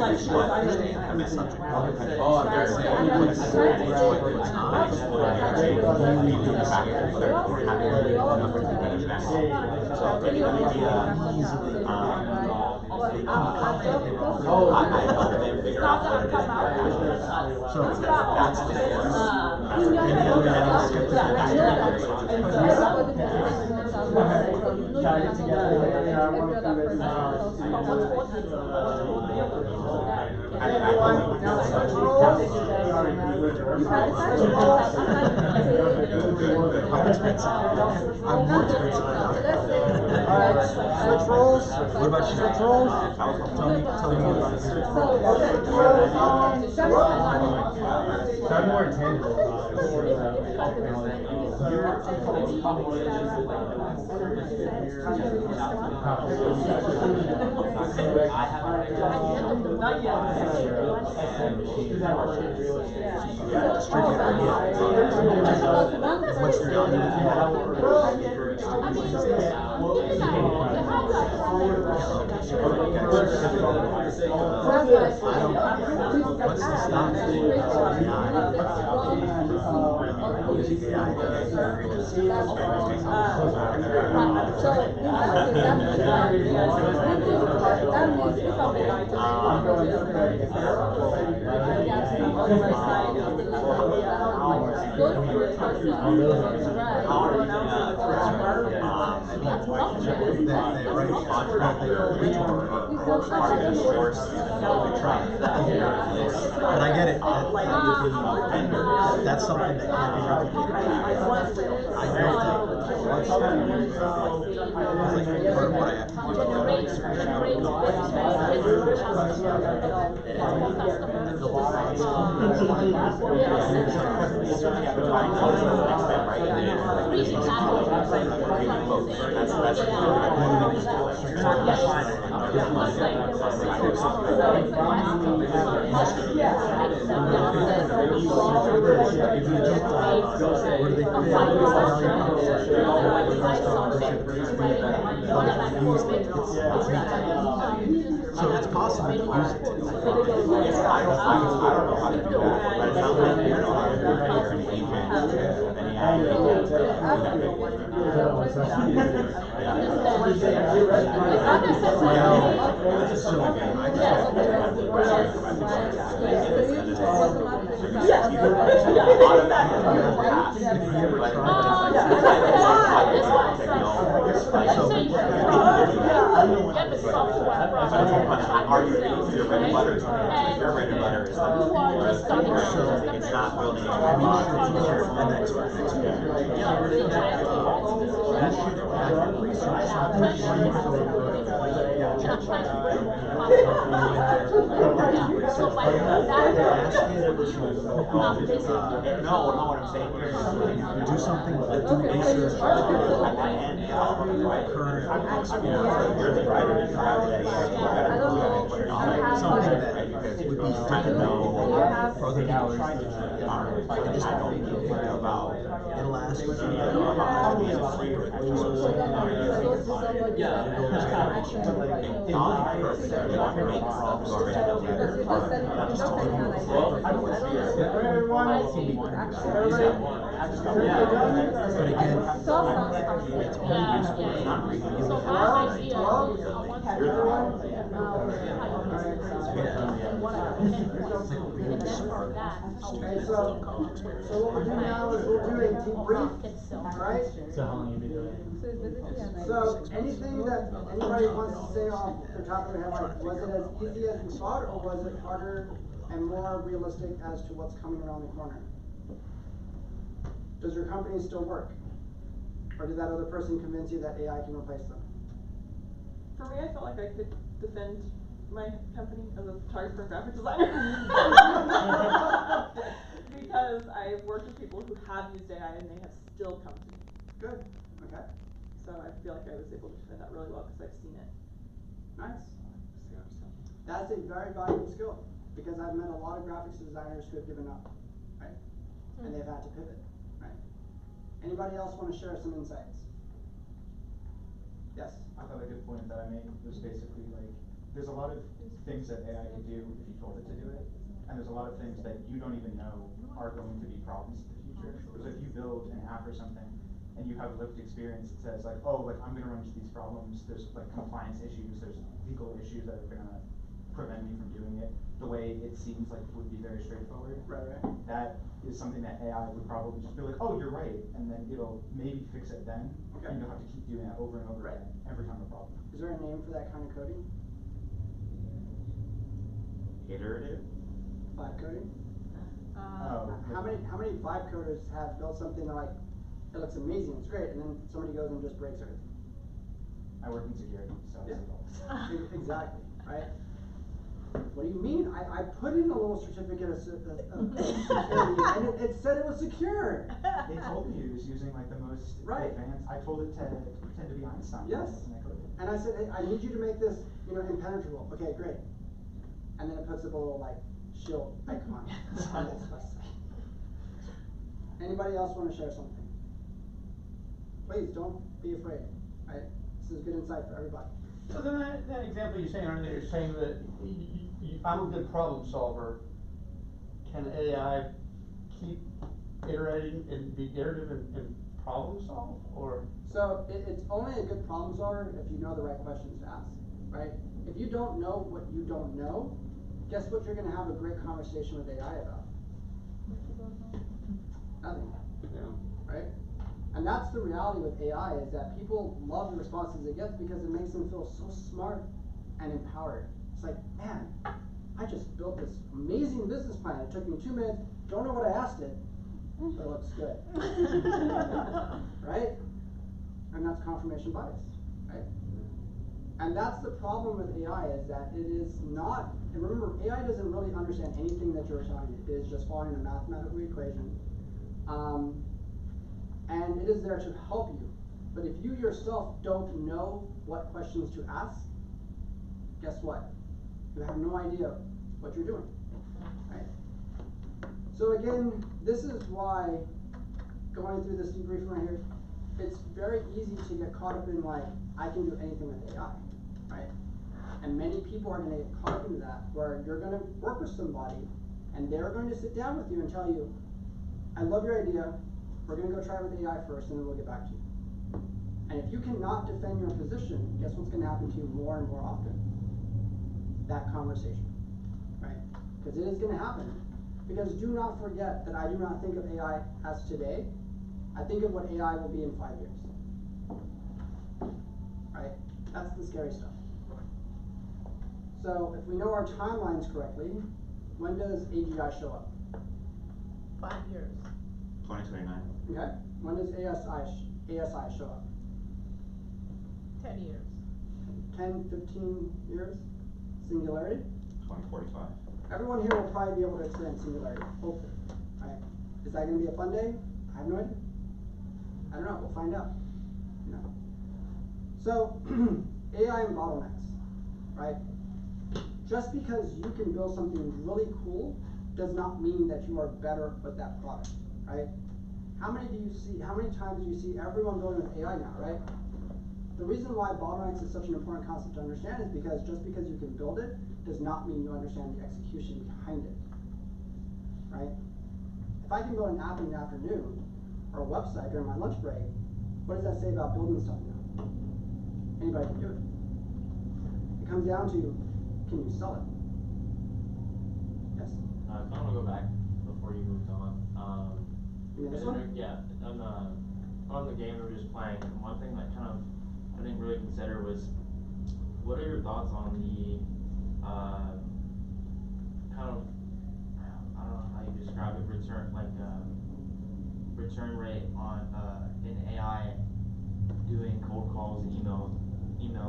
Switch roles. What about you? Switch roles. Tell me about it. I'm more intangible about it. But I get it. That's something that can't be replicated. I know that once part of what I have to so it's possible to use it. I don't know how to do it, but it sounds like you know how to do it. Are you reading your red letters? Your red letter is it's not building a no, what I'm saying here is do something that do research at the end, current you're the driver, you drive that something that would be fun to know for other people. I just don't know about it'll ask you So what we'll do now is we'll do a debrief, right? So how long you been doing it? So anything that anybody wants to say off the top of their head, like was it as easy as we thought, or was it harder and more realistic as to what's coming around the corner? Does your company still work? Or did that other person convince you that AI can replace them? For me, I felt like I could defend my company as a photographer and graphic designer. Because I've worked with people who have used AI and they have still come to me. Good, okay. So I feel like I was able to defend that really well because I've seen it. Nice. That's a very valuable skill, because I've met a lot of graphics designers who have given up, right? And they've had to pivot, right? Anybody else want to share some insights? Yes? I thought a good point that I made was basically like, there's a lot of things that AI can do if you told it to do it, and there's a lot of things that you don't even know are going to be problems in the future. Because if you build an app or something, and you have lived experience that says like, oh, like I'm gonna run into these problems, there's like compliance issues, there's legal issues that are gonna prevent me from doing it, the way it seems like it would be very straightforward. Right. That is something that AI would probably just be like, oh, you're right, and then it'll maybe fix it then, Okay. and you'll have to keep doing that over and over again, every time a problem. Is there a name for that kind of coding? iterative. Vibe coding? Oh, How many vibe coders have built something they're like, it looks amazing, it's great, and then somebody goes and just breaks everything? I work in security, so I see all this. Exactly, right? what do you mean? I put in a little certificate of security and it said it was secure. They told me it was using like the most Right. advanced, I told it to pretend to be Einstein. Yes. And I coded it. And I said, hey, I need you to make this, impenetrable. Okay, great. And then it puts up a little like shield icon on its website. Anybody else want to share something? Please don't be afraid. Right? This is good insight for everybody. So then that example you're saying earlier, you're saying that I'm a good problem solver. Can AI keep iterating and be iterative and problem solve, or? So it's only a good problem solver if you know the right questions to ask, right? If you don't know what you don't know, guess what you're gonna have a great conversation with AI about? Nothing, right? And that's the reality with AI, is that people love the responses it gets because it makes them feel so smart and empowered. It's like, man, I just built this amazing business plan. It took me 2 minutes, don't know what I asked it, but it looks good. Right? And that's confirmation bias, right? And that's the problem with AI, is that it is not, and remember, AI doesn't really understand anything that you're telling it. It is just following a mathematical equation. And it is there to help you. But if you yourself don't know what questions to ask, guess what? You have no idea what you're doing, right? So again, this is why, going through this debriefing right here, it's very easy to get caught up in like, I can do anything with AI, right? And many people are gonna get caught up into that, where you're gonna work with somebody and they're going to sit down with you and tell you, I love your idea, we're gonna go try it with AI first and then we'll get back to you. And if you cannot defend your position, guess what's gonna happen to you more and more often? That conversation, right? Because it is gonna happen. Because do not forget that I do not think of AI as today. I think of what AI will be in 5 years. Right? That's the scary stuff. So if we know our timelines correctly, when does AGI show up? 5 years. 2029. Okay. When does ASI show up? 10 years. 10, 15 years? Singularity? 2045. Everyone here will probably be able to experience singularity, hopefully, right? Is that gonna be a fun day? I have no idea. I don't know, we'll find out, So, AI and bottlenecks, right? Just because you can build something really cool does not mean that you are better with that product, right? How many times do you see everyone building with AI now, right? The reason why bottlenecks is such an important concept to understand is because just because you can build it does not mean you understand the execution behind it, right? If I can build an app in the afternoon or a website during my lunch break, what does that say about building stuff now? Anybody can do it. It comes down to, can you sell it? Yes? I want to go back before you moved on. This one? Yeah, on the game we were just playing, one thing that kind of I didn't really consider was, what are your thoughts on the kind of, I don't know how you describe it, return rate on in AI doing cold calls and emails,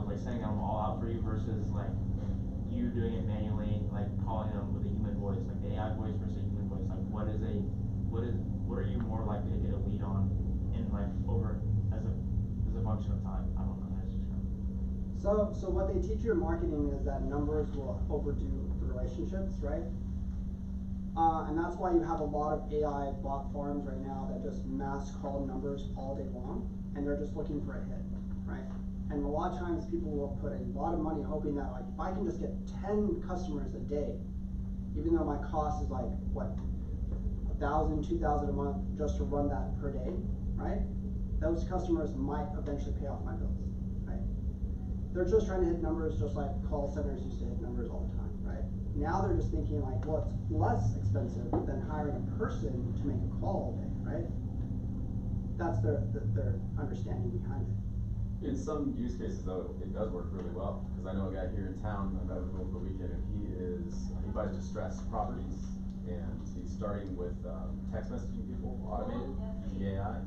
like sending them all out for you versus like you doing it manually, like calling them with a human voice, like the AI voice versus a human voice. Like what are you more likely to get a lead on in like over as a function of time? I don't know how to describe it. So what they teach you in marketing is that numbers will overdo the relationships, right? And that's why you have a lot of AI bot farms right now that just mass call numbers all day long, and they're just looking for a hit, right? And a lot of times people will put a lot of money hoping that like, if I can just get 10 customers a day, even though my cost is like, what, $1,000, $2,000 a month just to run that per day, right? Those customers might eventually pay off my bills, right? They're just trying to hit numbers just like call centers used to hit numbers all the time, right? Now they're just thinking like, well, it's less expensive than hiring a person to make a call all day, right? That's their understanding behind it. In some use cases though, it does work really well, because I know a guy here in town I met with him over the weekend, and he buys distressed properties, and he's starting with text messaging people, automated, using AI.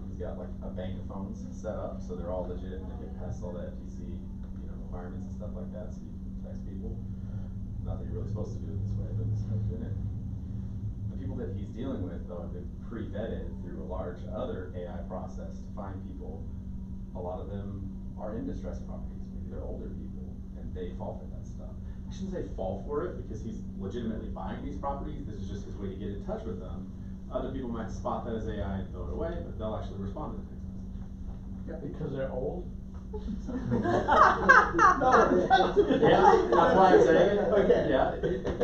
He's got like a bank of phones set up, so they're all legit and they get past all the FTC, requirements and stuff like that, so you can text people. not that you're really supposed to do it this way, but it's how doing it. The people that he's dealing with, though, have been pre-vetted through a large other AI process to find people. A lot of them are in distressed properties, maybe they're older people, and they fall for that stuff. I shouldn't say fall for it, because he's legitimately buying these properties, this is just his way to get in touch with them. Other people might spot that as AI and throw it away, but they'll actually respond to the text message. Because they're old? Yeah, that's why I'm saying it. Okay. Yeah,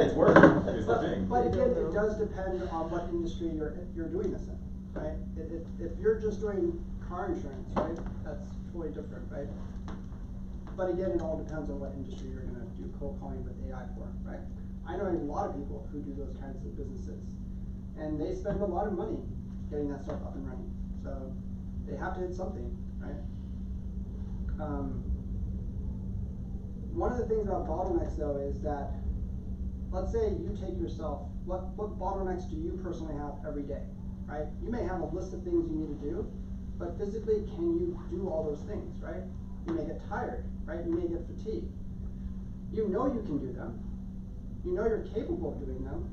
it's working, is the thing. But again, it does depend on what industry you're doing this in, right? If you're just doing car insurance, right, that's totally different, right? But again, it all depends on what industry you're gonna do cold calling with AI for, right? I know a lot of people who do those kinds of businesses, and they spend a lot of money getting that stuff up and running. So they have to hit something, right? One of the things about bottlenecks, though, is that, let's say you take yourself, what bottlenecks do you personally have every day, right? You may have a list of things you need to do, but physically, can you do all those things, right? You may get tired, right? You may get fatigued. You know you can do them. You know you're capable of doing them,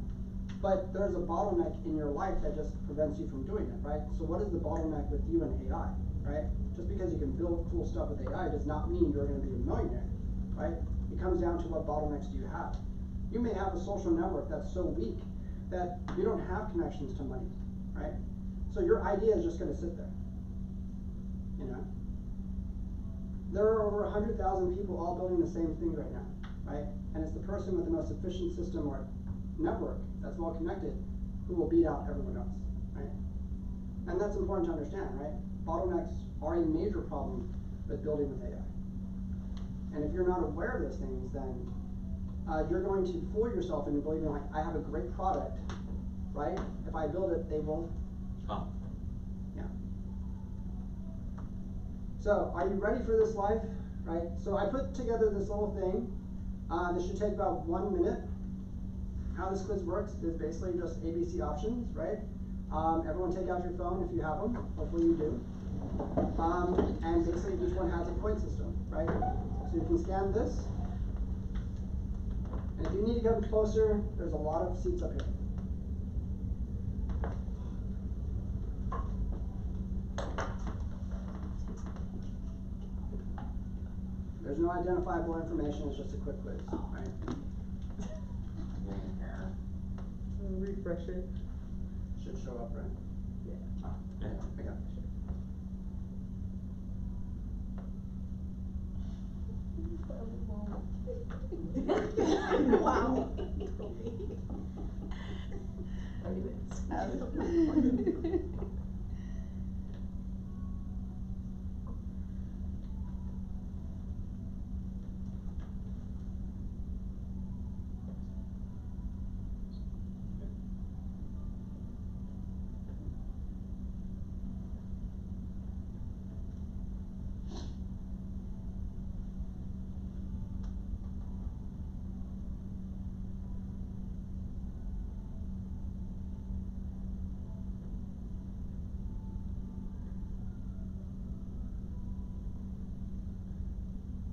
but there's a bottleneck in your life that just prevents you from doing it, right? So what is the bottleneck with you and AI, right? Just because you can build cool stuff with AI does not mean you're going to be a millionaire, right? It comes down to what bottlenecks do you have. You may have a social network that's so weak that you don't have connections to money, right? So your idea is just going to sit there, you know? There are over 100,000 people all building the same thing right now, right? And it's the person with the most efficient system or network that's well connected who will beat out everyone else, right? And that's important to understand, right? Bottlenecks are a major problem with building with AI. And if you're not aware of those things, then you're going to fool yourself into believing, like, I have a great product, right? If I build it, they won't. Oh. Yeah. So, are you ready for this life, right? So I put together this little thing. This should take about 1 minute. How this quiz works is basically just ABC options, right? Everyone take out your phone if you have them. Hopefully you do. And basically each one has a point system, right? So you can scan this. And if you need to come closer, there's a lot of seats up here. There's no identifiable information, it's just a quick quiz, right? Refresh it. Should show up, right? Yeah. Yeah. I got it. Wow.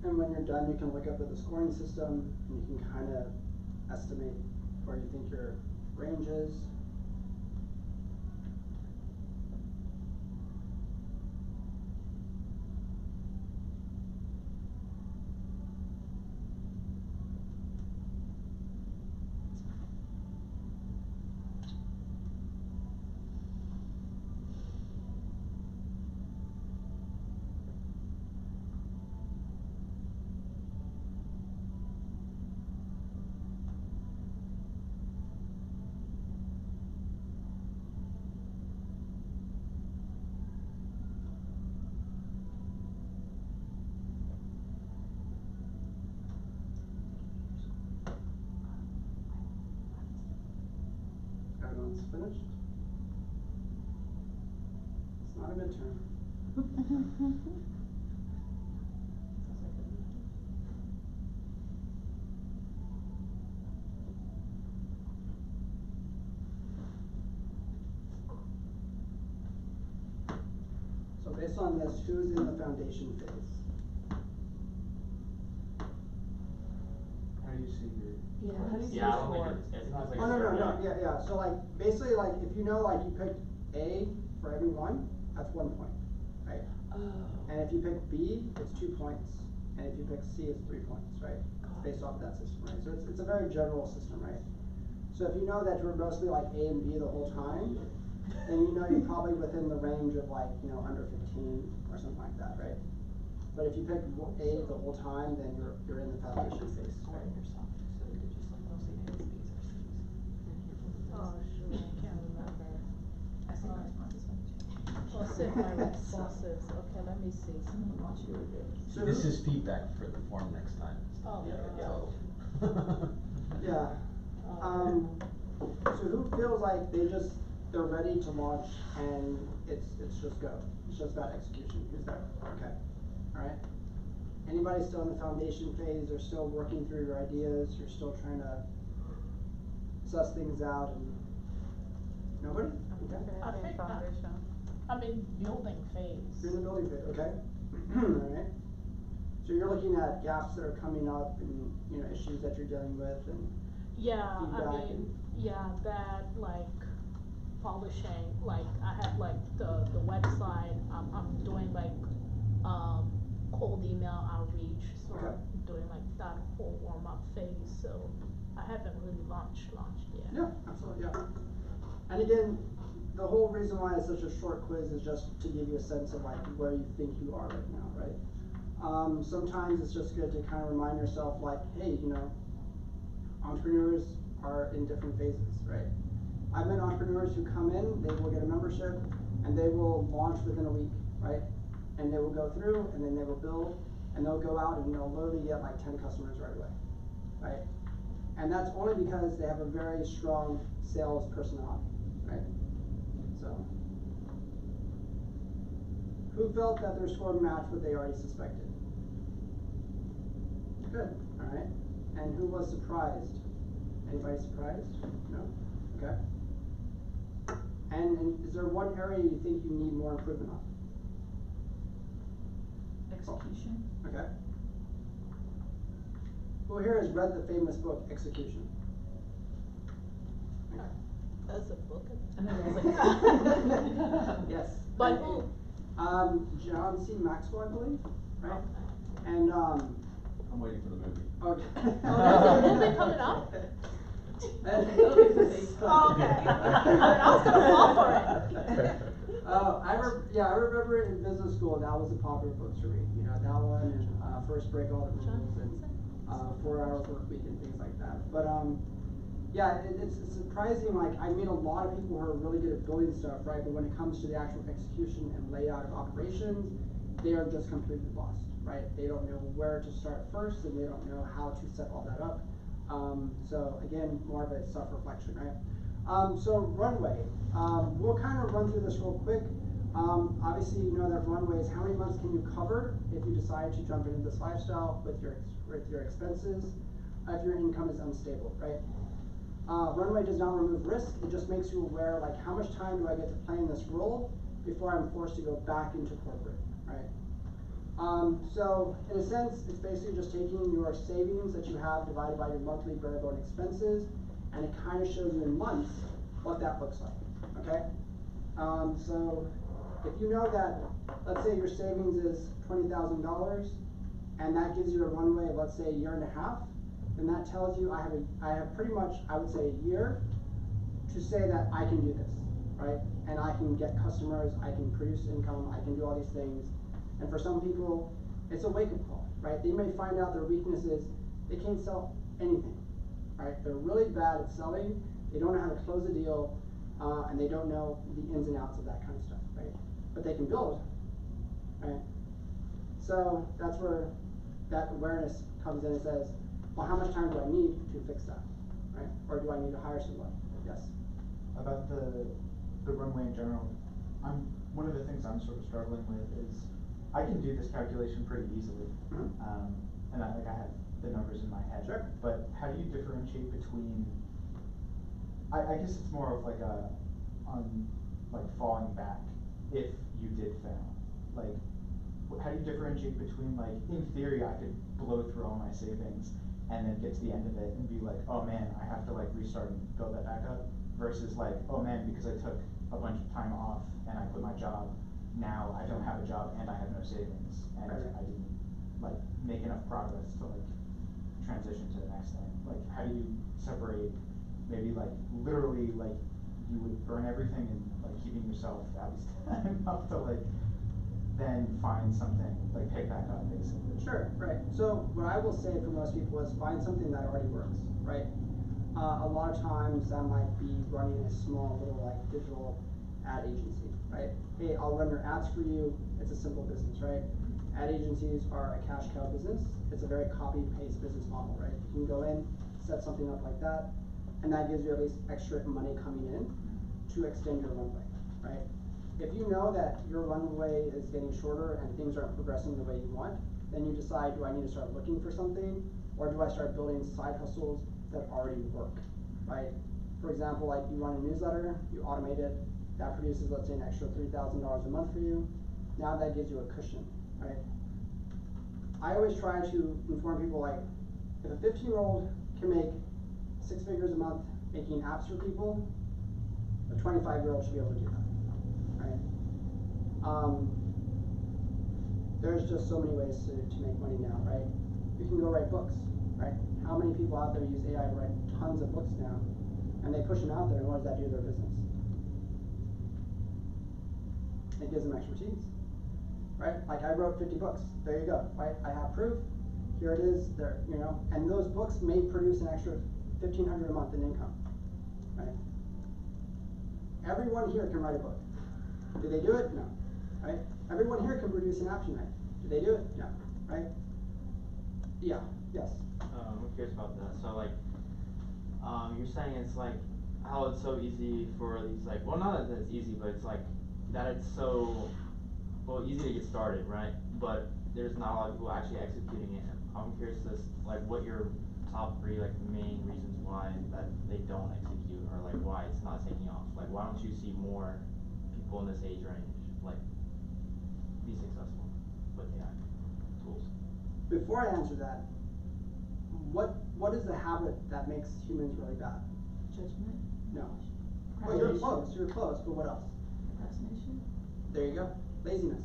And when you're done, you can look up at the scoring system, and you can kind of estimate where you think your range is. Everyone's finished? It's not a midterm. So based on this, who's in the foundation phase? How do you see your? Yeah. this Yeah, I don't for? think it's not like Oh, no, yeah, so like, basically, like, if you know, like, you picked A for every one, that's 1 point, right? And if you pick B, it's 2 points, and if you pick C, it's 3 points, right? It's based off of that system, right? So it's a very general system, right? So if you know that you're mostly like A and B the whole time, then you know you're probably within the range of like, you know, under 15 or something like that, right? But if you pick A the whole time, then you're in the foundation phase, right? Oh, shoot, I can't remember. Oh, save my responses, okay, let me see. So This who- is feedback for the form next time. Oh, So. Yeah. So who feels like they're ready to launch and it's just go? It's just about execution. Who's there? Okay. Alright. Anybody still in the foundation phase or still working through your ideas? You're still trying to suss things out and nobody? Okay. I think I'm in building phase. You're in the building phase, okay? Alright. So you're looking at gaps that are coming up and, you know, issues that you're dealing with and Yeah, I feedback mean, yeah, that like polishing, like I have like the website, I'm doing like, cold email outreach, so Okay. I'm doing like that whole warm up phase, so I haven't really launched yet. Yeah, absolutely, yeah. And again, the whole reason why it's such a short quiz is just to give you a sense of like where you think you are right now, right? Sometimes it's just good to kind of remind yourself like, hey, you know, entrepreneurs are in different phases, right? I've met entrepreneurs who come in, they will get a membership, and they will launch within a week, right? And they will go through, and then they will build, and they'll go out and they'll literally get like 10 customers right away, right? And that's only because they have a very strong sales personality, right? So, who felt that their score matched what they already suspected? Good, alright. And who was surprised? Anybody surprised? No? Okay. And is there one area you think you need more improvement on? Execution. Okay. Who here has read the famous book, Execution? Okay. That's a book. Yes. By And, who? John C. Maxwell, I believe, right? Okay. And, I'm waiting for the movie. okay. Oh, there's a movie coming out? Oh, okay. I was gonna fall for it. I remember in business school, that was a popular book to read, you know, that one and, First Break All the Rules and, 4 Hour Work Week and things like that. But, yeah, it's surprising, like, I meet a lot of people who are really good at building stuff, right, but when it comes to the actual execution and layout of operations, they are just completely lost, right? They don't know where to start first, and they don't know how to set all that up. So again, more of a self-reflection, right? So runway, we'll kind of run through this real quick. Obviously, you know that runway is how many months can you cover if you decide to jump into this lifestyle with your expenses, if your income is unstable, right? Runway does not remove risk, it just makes you aware, like, how much time do I get to play in this role before I'm forced to go back into corporate, right? So, in a sense, it's basically just taking your savings that you have divided by your monthly bare bone expenses, and it kind of shows you in months what that looks like, okay? So, if you know that, let's say your savings is $20,000, and that gives you a runway of, let's say, a year and a half, then that tells you I have pretty much, I would say, a year to say that I can do this, right? And I can get customers, I can produce income, I can do all these things. And for some people, it's a wake-up call, right? They may find out their weakness is they can't sell anything, right? They're really bad at selling, they don't know how to close a deal, and they don't know the ins and outs of that kind of stuff, right? But they can build, right? So that's where that awareness comes in and says, well, how much time do I need to fix that, right? Or do I need to hire someone? Yes? About the runway in general, one of the things I'm sort of struggling with is I can do this calculation pretty easily, and I have the numbers in my head. Sure. But how do you differentiate between? I guess it's more of like falling back if you did fail. Like, how do you differentiate between, like, in theory I could blow through all my savings and then get to the end of it and be like, oh man, I have to like restart and build that back up, versus like, oh man, because I took a bunch of time off and I quit my job, now I don't have a job and I have no savings, and I didn't like make enough progress to like transition to the next thing. Like, how do you separate maybe like literally like you would burn everything and like keeping yourself at least enough to like then find something, like pick back up basically. Sure, right. So what I will say for most people is find something that already works, right? A lot of times that might be running a small little like digital ad agency, right? Hey, I'll run your ads for you. It's a simple business, right? Ad agencies are a cash cow business. It's a very copy-paste business model, right? You can go in, set something up like that, and that gives you at least extra money coming in to extend your runway, right? If you know that your runway is getting shorter and things aren't progressing the way you want, then you decide, do I need to start looking for something, or do I start building side hustles that already work, right? For example, like you run a newsletter, you automate it, that produces, let's say, an extra $3,000 a month for you. Now that gives you a cushion, right? I always try to inform people, like, if a 15-year-old can make 6 figures a month making apps for people, a 25-year-old should be able to do that, right? There's just so many ways to make money now, right? You can go write books, right? How many people out there use AI to write tons of books now, and they push them out there, and what does that do to their business? It gives them expertise, right? Like I wrote 50 books, there you go, right? I have proof, here it is, there, you know, and those books may produce an extra $1,500 a month in income, right? Everyone here can write a book. Do they do it? No, right? Everyone here can produce an app tonight. Do they do it? No, right? Yeah, yes. I'm curious about that. So like, you're saying it's like how it's so easy for these like, well, not that it's easy, but it's like that it's so, well, easy to get started, right? But there's not a lot of people actually executing it. I'm curious as like what your top 3 like main reasons why that they don't execute, or like why it's not taking off. Like why don't you see more people in this age range like be successful with AI tools? Before I answer that, what is the habit that makes humans really bad? Judgment? No. Well, you're close, but what else? Procrastination? There you go. Laziness,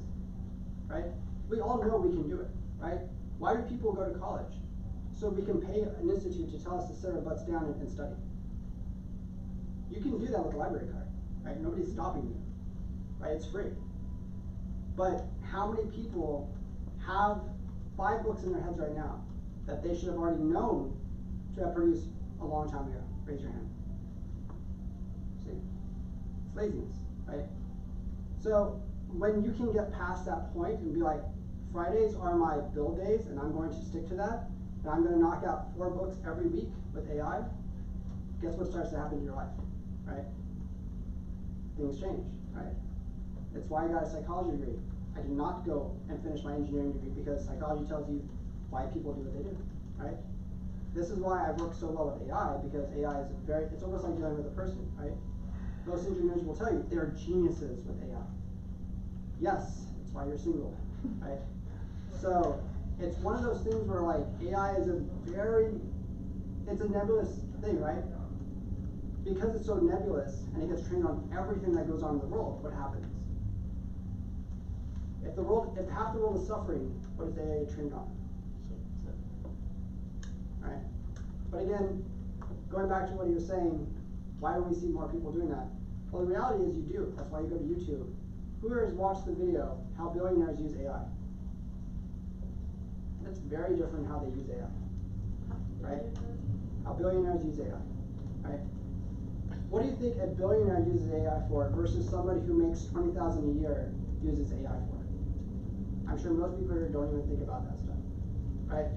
right? We all know we can do it, right? Why do people go to college? So we can pay an institute to tell us to sit our butts down and study. You can do that with a library card, right? Nobody's stopping you, right? It's free. But how many people have 5 books in their heads right now that they should have already known to have produced a long time ago? Raise your hand. See? It's laziness, right? So when you can get past that point and be like, Fridays are my build days and I'm going to stick to that, and I'm going to knock out 4 books every week with AI, guess what starts to happen in your life, right? Things change, right? That's why I got a psychology degree. I did not go and finish my engineering degree because psychology tells you why people do what they do, right? This is why I work so well with AI, because AI is it's almost like dealing with a person, right? Most engineers will tell you they're geniuses with AI. Yes, that's why you're single, right? So it's one of those things where like AI is it's a nebulous thing, right? Because it's so nebulous and it gets trained on everything that goes on in the world, what happens? If half the world is suffering, what is AI trained on? Right? But again, going back to what he was saying, why don't we see more people doing that? Well, the reality is you do. That's why you go to YouTube. Who here has watched the video, How Billionaires Use AI? That's very different how they use AI, right? How billionaires use AI, right? What do you think a billionaire uses AI for versus somebody who makes $20,000 a year uses AI for? I'm sure most people here don't even think about that stuff, right?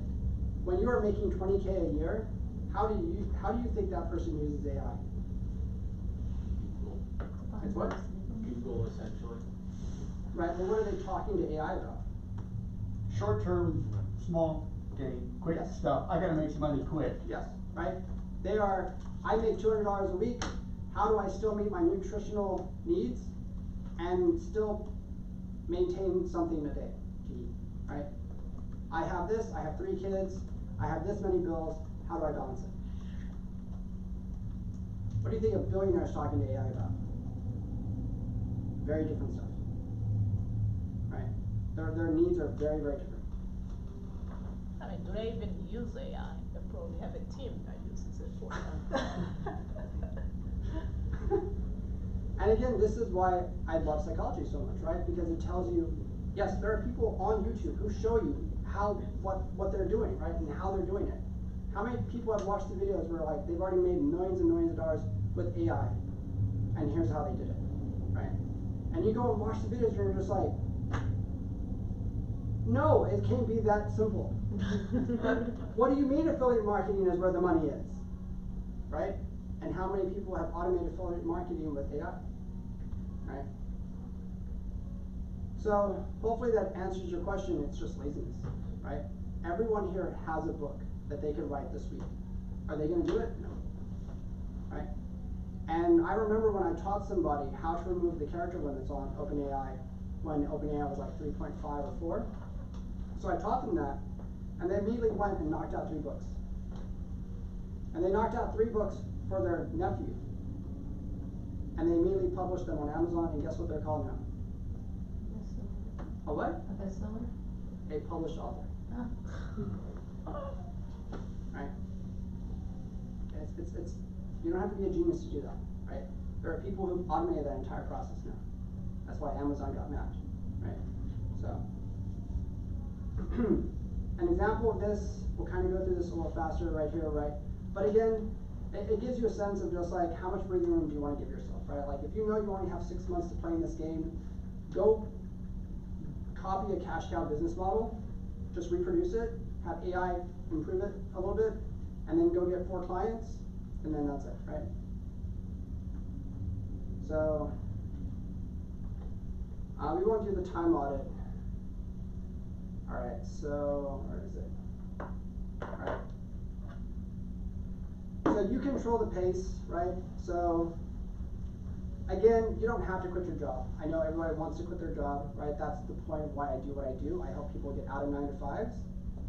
When you are making 20K a year, how do you think that person uses AI? It's what? Google, essentially. Right, well, what are they talking to AI about? Short-term, small gain, quick Yes. stuff. I gotta make some money quick. Yes, right? I make $200 a week. How do I still meet my nutritional needs and still maintain something a day to eat, right? I have this, I have 3 kids, I have this many bills, how do I balance it? What do you think a billionaire is talking to AI about? Very different stuff, right? Their needs are very, very different. I mean, do they even use AI? They probably have a team that uses it for them. And again, this is why I love psychology so much, right? Because it tells you, yes, there are people on YouTube who show you what they're doing, right? And how they're doing it. How many people have watched the videos where like they've already made millions and millions of dollars with AI, and here's how they did it, right? And you go and watch the videos and you're just like, no, it can't be that simple. What do you mean affiliate marketing is where the money is, right? And how many people have automated affiliate marketing with AI, right? So hopefully that answers your question. It's just laziness, right? Everyone here has a book that they could write this week. Are they going to do it? No, right? And I remember when I taught somebody how to remove the character limits on OpenAI when OpenAI was like 3.5 or 4. So I taught them that, and they immediately went and knocked out 3 books. And they knocked out 3 books for their nephew. And they immediately published them on Amazon, and guess what they're called now? A what? A bestseller? A published author. Right? It's you don't have to be a genius to do that, right? There are people who've automated that entire process now. That's why Amazon got mad, right? So, an example of this, we'll kind of go through this a little faster right here, right? But again, it gives you a sense of just like how much breathing room do you want to give yourself, right? Like if you know you only have 6 months to play in this game, go copy a cash cow business model, just reproduce it, have AI improve it a little bit, and then go get 4 clients, and then that's it, right? So, we won't do the time audit. All right, so where is it? All right. So you control the pace, right? So again, you don't have to quit your job. I know everybody wants to quit their job, right? That's the point of why I do what I do. I help people get out of 9 to 5s,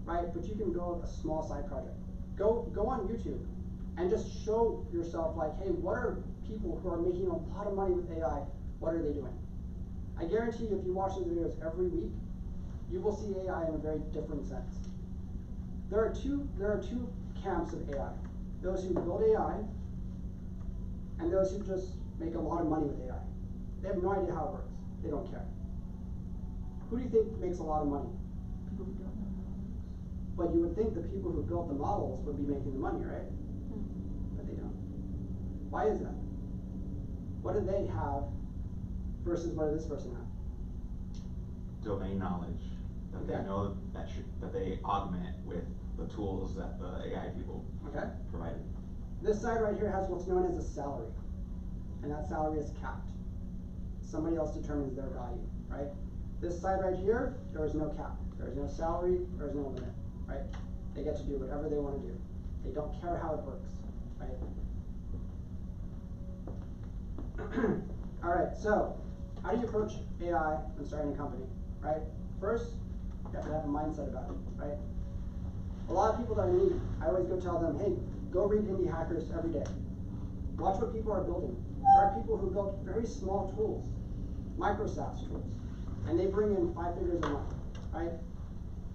right? But you can build a small side project. Go on YouTube and just show yourself like, hey, what are people who are making a lot of money with AI, what are they doing? I guarantee you if you watch those videos every week, you will see AI in a very different sense. There are two camps of AI. Those who build AI and those who just make a lot of money with AI. They have no idea how it works. They don't care. Who do you think makes a lot of money? People who don't know how it works. But you would think the people who built the models would be making the money, right? But they don't. Why is that? What do they have versus what does this person have? Domain knowledge that they know that they augment with the tools that the AI people provided. This side right here has what's known as a salary, and that salary is capped. Somebody else determines their value, right? This side right here, there is no cap. There is no salary, there is no limit, right? They get to do whatever they want to do. They don't care how it works, right? All right, so how do you approach AI when starting a company, right? First, you have to have a mindset about it, right? A lot of people that I meet, I always go tell them, hey, go read indie hackers every day. Watch what people are building. There are people who build very small tools, micro SaaS tools, and they bring in 5 figures a month, right?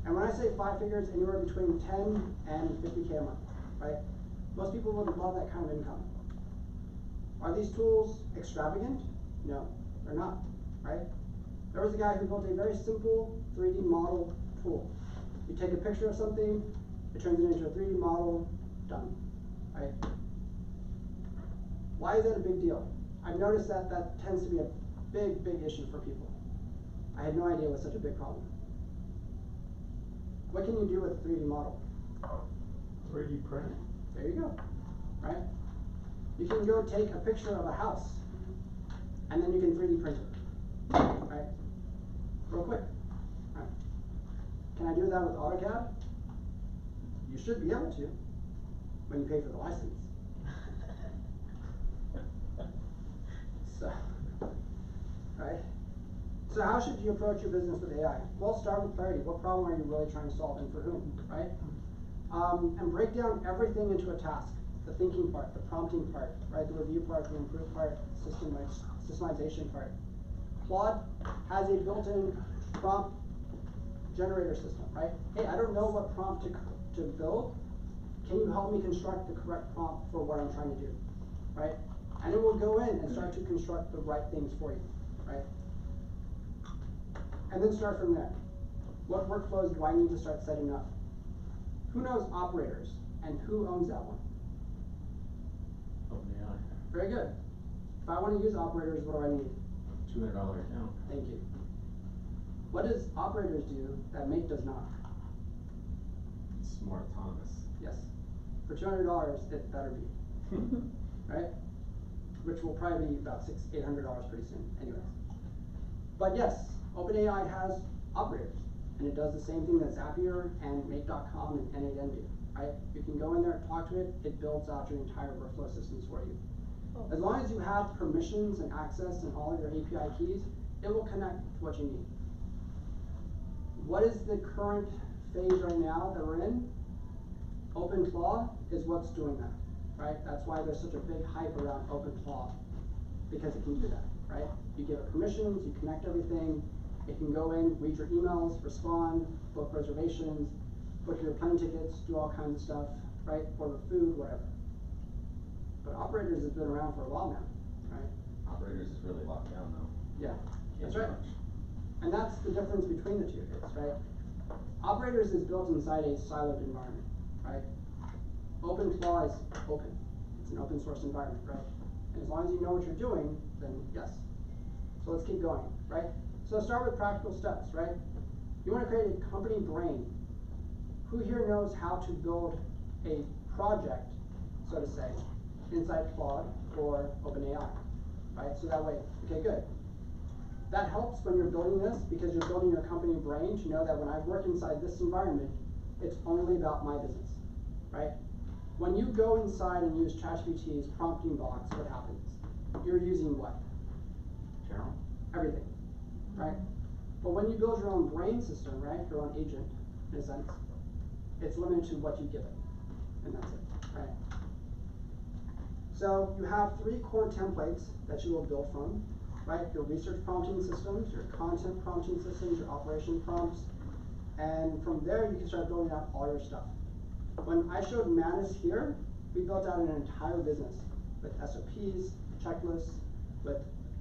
And when I say 5 figures, anywhere between 10 and 50K a month, right? Most people would love that kind of income. Are these tools extravagant? No, they're not, right? There was a guy who built a very simple 3D model tool. You take a picture of something, it turns it into a 3D model, done, right? Why is that a big deal? I've noticed that that tends to be a big, big issue for people. I had no idea it was such a big problem. What can you do with a 3D model? 3D print. There you go, right? You can go take a picture of a house, and then you can 3D print it, right? Real quick, right? Can I do that with AutoCAD? You should be able to, when you pay for the license. So, right? So how should you approach your business with AI? Well, start with clarity. What problem are you really trying to solve and for whom, right? And break down everything into a task. The thinking part, the prompting part, right? The review part, the improve part, systemization part. Claude has a built-in prompt generator system, right? Hey, I don't know what prompt to build. Can you help me construct the correct prompt for what I'm trying to do, right? And it will go in and start to construct the right things for you, right? And then start from there. What workflows do I need to start setting up? Who knows operators, and who owns that one? OpenAI. Very good. If I want to use operators, what do I need? $200 account. Thank you. What does operators do that Make does not? It's more autonomous. Yes. For $200, it better be. Right? Which will probably be about $800 pretty soon, anyways. But yes, OpenAI has operators, and it does the same thing that Zapier and Make.com and N8N do, right? You can go in there and talk to it, it builds out your entire workflow systems for you. As long as you have permissions and access and all of your API keys, it will connect to what you need. What is the current phase right now that we're in? OpenClaw is what's doing that, right? That's why there's such a big hype around OpenClaw, because it can do that, right? You give it permissions, you connect everything, it can go in, read your emails, respond, book reservations, book your plane tickets, do all kinds of stuff, right? Order food, whatever. But Operators has been around for a while now, right? Operators is really locked down though. Yeah, Can't that's do right. much. And that's the difference between the two is, right? Operators is built inside a siloed environment, right? OpenClaw is open. It's an open source environment, right? And as long as you know what you're doing, then yes. So let's keep going, right? So start with practical steps, right? You want to create a company brain. Who here knows how to build a project, so to say, inside Claude or OpenAI, right? So that way, okay, good. That helps when you're building this because you're building your company brain to know that when I work inside this environment, it's only about my business, right? When you go inside and use ChatGPT's prompting box, what happens? You're using what? General. Everything, right? But when you build your own brain system, right, your own agent, in a sense, it's limited to what you give it, and that's it, right? So you have 3 core templates that you will build from, right? Your research prompting systems, your content prompting systems, your operation prompts, and from there you can start building out all your stuff. When I showed Manus here, we built out an entire business with SOPs, checklists, with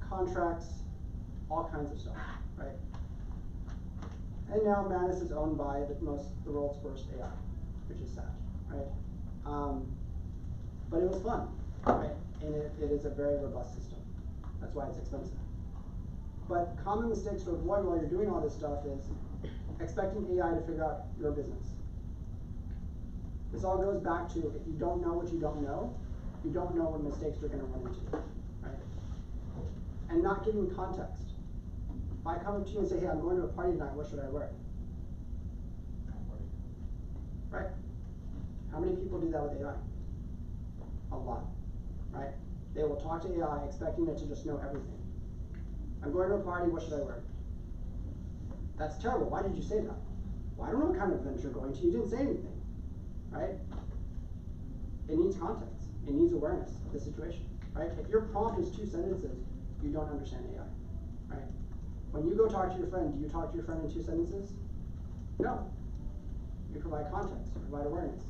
contracts, all kinds of stuff, right? And now Manus is owned by the world's first AI, which is sad, right? But it was fun, right? And it is a very robust system. That's why it's expensive. But common mistakes to avoid while you're doing all this stuff is expecting AI to figure out your business. This all goes back to if you don't know what you don't know what mistakes you're going to run into, right? And not giving context. If I come up to you and say, hey, I'm going to a party tonight, what should I wear? Right? How many people do that with AI? A lot, right? They will talk to AI expecting it to just know everything. I'm going to a party, what should I wear? That's terrible, why did you say that? Well, I don't know what kind of event you're going to, you didn't say anything, right? It needs context, it needs awareness of the situation, right? If your prompt is 2 sentences, you don't understand AI, right? When you go talk to your friend, do you talk to your friend in 2 sentences? No. You provide context, you provide awareness.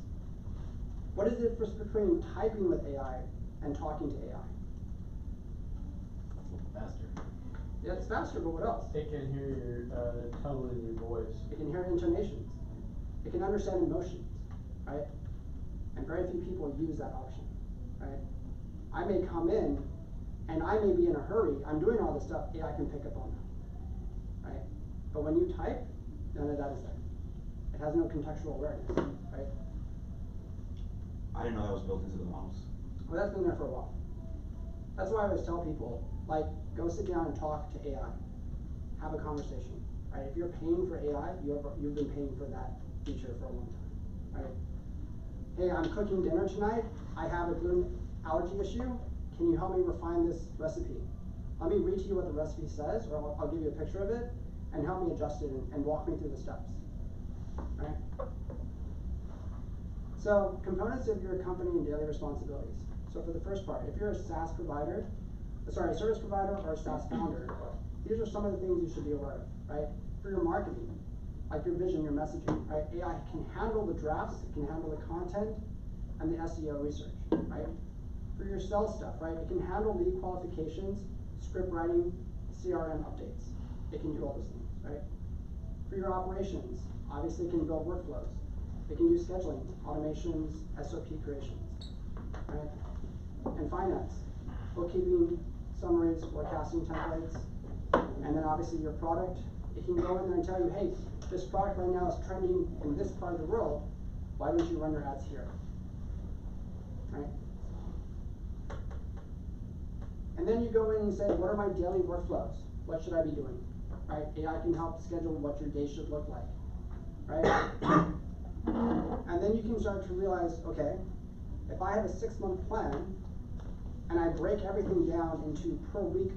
What is the difference between typing with AI and talking to AI? Faster. Yeah, it's faster, but what else? It can hear your tone in your voice. It can hear intonations. It can understand emotions, right? And very few people use that option, right? I may come in, and I may be in a hurry, I'm doing all this stuff, AI can pick up on that, right? But when you type, none of that is there. It has no contextual awareness, right? I didn't know that was built into the models. Well, that's been there for a while. That's why I always tell people, like, go sit down and talk to AI. Have a conversation, right? If you're paying for AI, you've been paying for that feature for a long time, right? Hey, I'm cooking dinner tonight. I have a gluten allergy issue. Can you help me refine this recipe? Let me read to you what the recipe says, or I'll give you a picture of it, and help me adjust it and walk me through the steps, right? So components of your company and daily responsibilities. So for the first part, if you're a SaaS provider, sorry, service provider or a SaaS founder, these are some of the things you should be aware of, right? For your marketing, like your vision, your messaging, right? AI can handle the drafts, it can handle the content, and the SEO research, right? For your sales stuff, right? It can handle lead qualifications, script writing, CRM updates. It can do all those things, right? For your operations, obviously it can build workflows. It can do scheduling, automations, SOP creations, right? And finance, bookkeeping, summaries, forecasting templates, and then obviously your product, it can go in there and tell you, hey, this product right now is trending in this part of the world, why don't you run your ads here, right? And then you go in and say, what are my daily workflows? What should I be doing, right? AI can help schedule what your day should look like, right? And then you can start to realize, okay, if I have a 6-month plan, and I break everything down into per week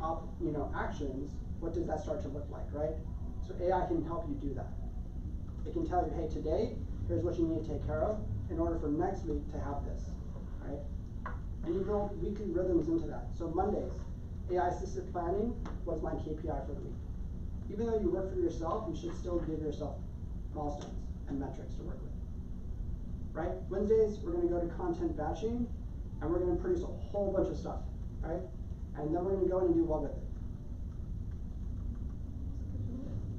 actions, what does that start to look like, right? So AI can help you do that. It can tell you, hey, today, here's what you need to take care of in order for next week to have this, right? And you build weekly rhythms into that. So Mondays, AI assisted planning, what's my KPI for the week? Even though you work for yourself, you should still give yourself milestones and metrics to work with, right? Wednesdays, we're gonna go to content batching, and we're gonna produce a whole bunch of stuff, right? And then we're gonna go in and do what with it?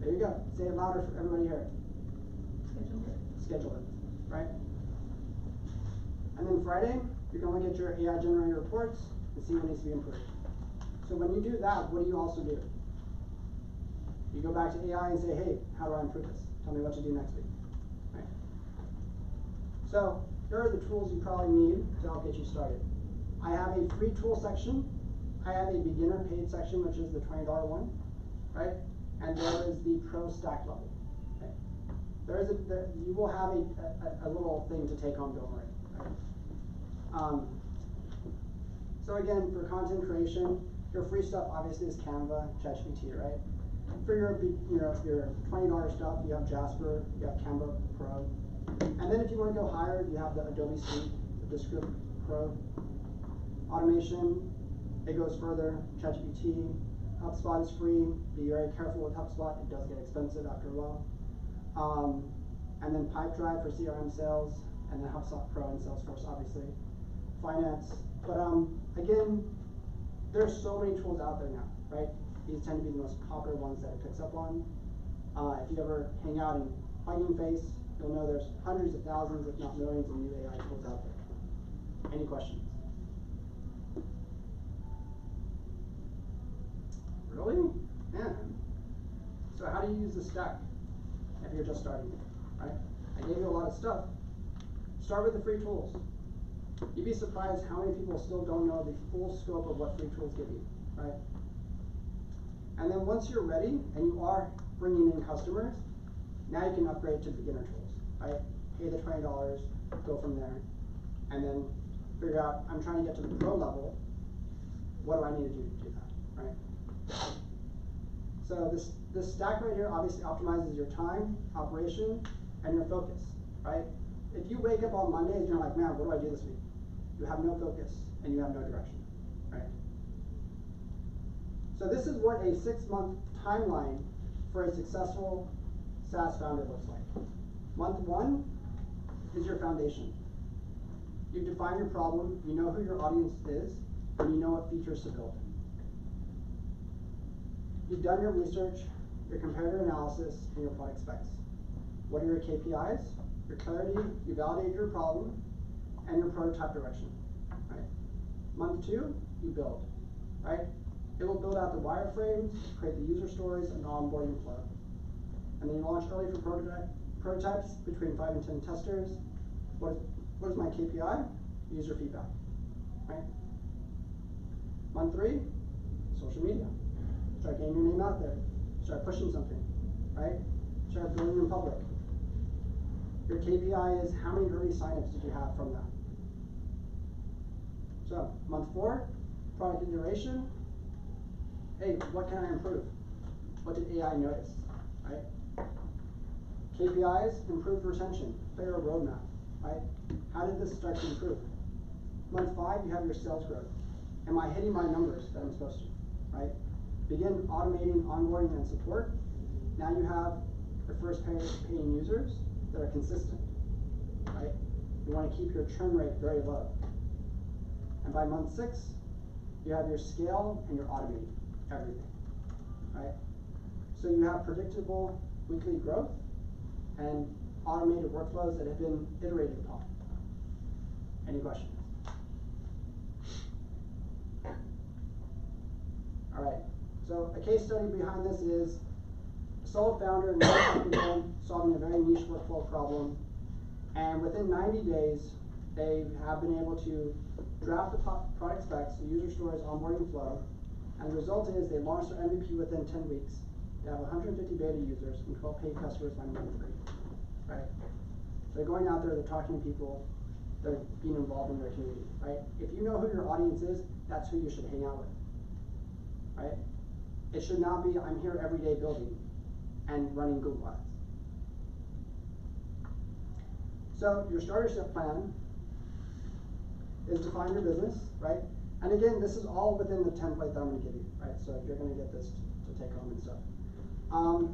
There you go. Say it louder for everybody here. Schedule it, right? And then Friday, you're gonna look at your AI generated reports and see what needs to be improved. So when you do that, what do you also do? You go back to AI and say, hey, how do I improve this? Tell me what to do next week, right? So here are the tools you probably need to help get you started. I have a free tool section. I have a beginner paid section, which is the $20 one, right? And there is the pro stack level. Okay? You will have a little thing to take home, don't worry. Right? So again, for content creation, your free stuff obviously is Canva, ChatGPT, right? For your $20 stuff, you have Jasper, you have Canva Pro. And then if you want to go higher, you have the Adobe Suite, the Script Pro. Automation, it goes further, ChatGPT. HubSpot is free. Be very careful with HubSpot. It does get expensive after a while. And then Pipedrive for CRM sales, and then HubSpot Pro and Salesforce, obviously. Finance. But again, there's so many tools out there now, right? These tend to be the most popular ones that it picks up on. If you ever hang out in Hugging Face, you'll know there's hundreds of thousands, if not millions, of new AI tools out there. Any questions? Really? Yeah. So how do you use the stack if you're just starting, right? I gave you a lot of stuff. Start with the free tools. You'd be surprised how many people still don't know the full scope of what free tools give you, right? And then once you're ready and you are bringing in customers, now you can upgrade to beginner tools, right? Pay the $20, go from there, and then figure out, I'm trying to get to the pro level, what do I need to do that, right? So this stack right here obviously optimizes your time, operation, and your focus, right? If you wake up on Monday and you're like, man, what do I do this week? You have no focus and you have no direction, right? So this is what a 6-month timeline for a successful SaaS founder looks like. Month 1 is your foundation. You've defined your problem, you know who your audience is, and you know what features to build. You've done your research, your comparator analysis, and your product specs. What are your KPIs? Your clarity, you validate your problem, and your prototype direction, right? Month 2, you build, right? It will build out the wireframes, create the user stories, and the onboarding flow. And then you launch early for prototypes between 5 and 10 testers. What is my KPI? User feedback, right? Month 3, social media. Start getting your name out there. Start pushing something, right? Start building in public. Your KPI is how many early signups did you have from that? So, month 4, product iteration. Hey, what can I improve? What did AI notice, right? KPIs, improved retention, clear roadmap, right? How did this start to improve? Month 5, you have your sales growth. Am I hitting my numbers that I'm supposed to, right? Begin automating onboarding and support. Now you have your first paying users that are consistent, right? You want to keep your churn rate very low. And by month 6, you have your scale and you're automating everything, right? So you have predictable weekly growth and automated workflows that have been iterated upon. Any questions? All right, so a case study behind this is a solo founder in people solving a very niche workflow problem, and within 90 days, they have been able to draft the product specs, the user stories, onboarding flow, and the result is they launched their MVP within 10 weeks. They have 150 beta users and 12 paid customers by month 3, right? They're going out there, they're talking to people, they're being involved in their community, right? If you know who your audience is, that's who you should hang out with, right? It should not be, I'm here every day building and running Google Ads. So your starter step plan is define your business, right? And again, this is all within the template that I'm going to give you, right? So you're going to get this to take home and stuff.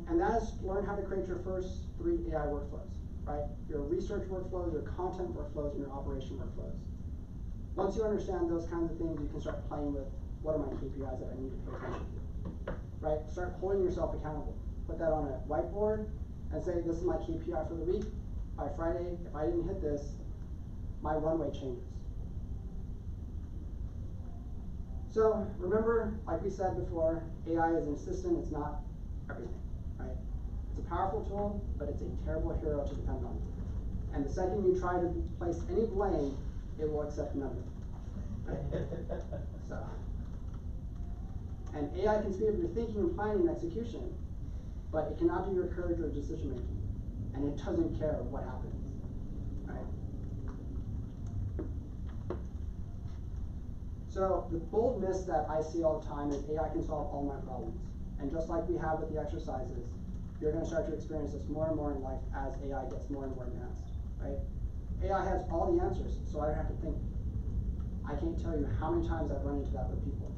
And that is learn how to create your first 3 AI workflows, right? Your research workflows, your content workflows, and your operation workflows. Once you understand those kinds of things, you can start playing with what are my KPIs that I need to pay attention to, right? Start holding yourself accountable. Put that on a whiteboard and say, this is my KPI for the week. By Friday, if I didn't hit this, my runway changes. So remember, like we said before, AI is an assistant, it's not everything, right? It's a powerful tool, but it's a terrible hero to depend on. And the second you try to place any blame, it will accept none of it, right? So, and AI can speed up your thinking and planning and execution, but it cannot do your courage or decision making, and it doesn't care what happens, right? So the bold miss that I see all the time is AI can solve all my problems. And just like we have with the exercises, you're going to start to experience this more and more in life as AI gets more and more advanced, right? AI has all the answers, so I don't have to think. I can't tell you how many times I've run into that with people.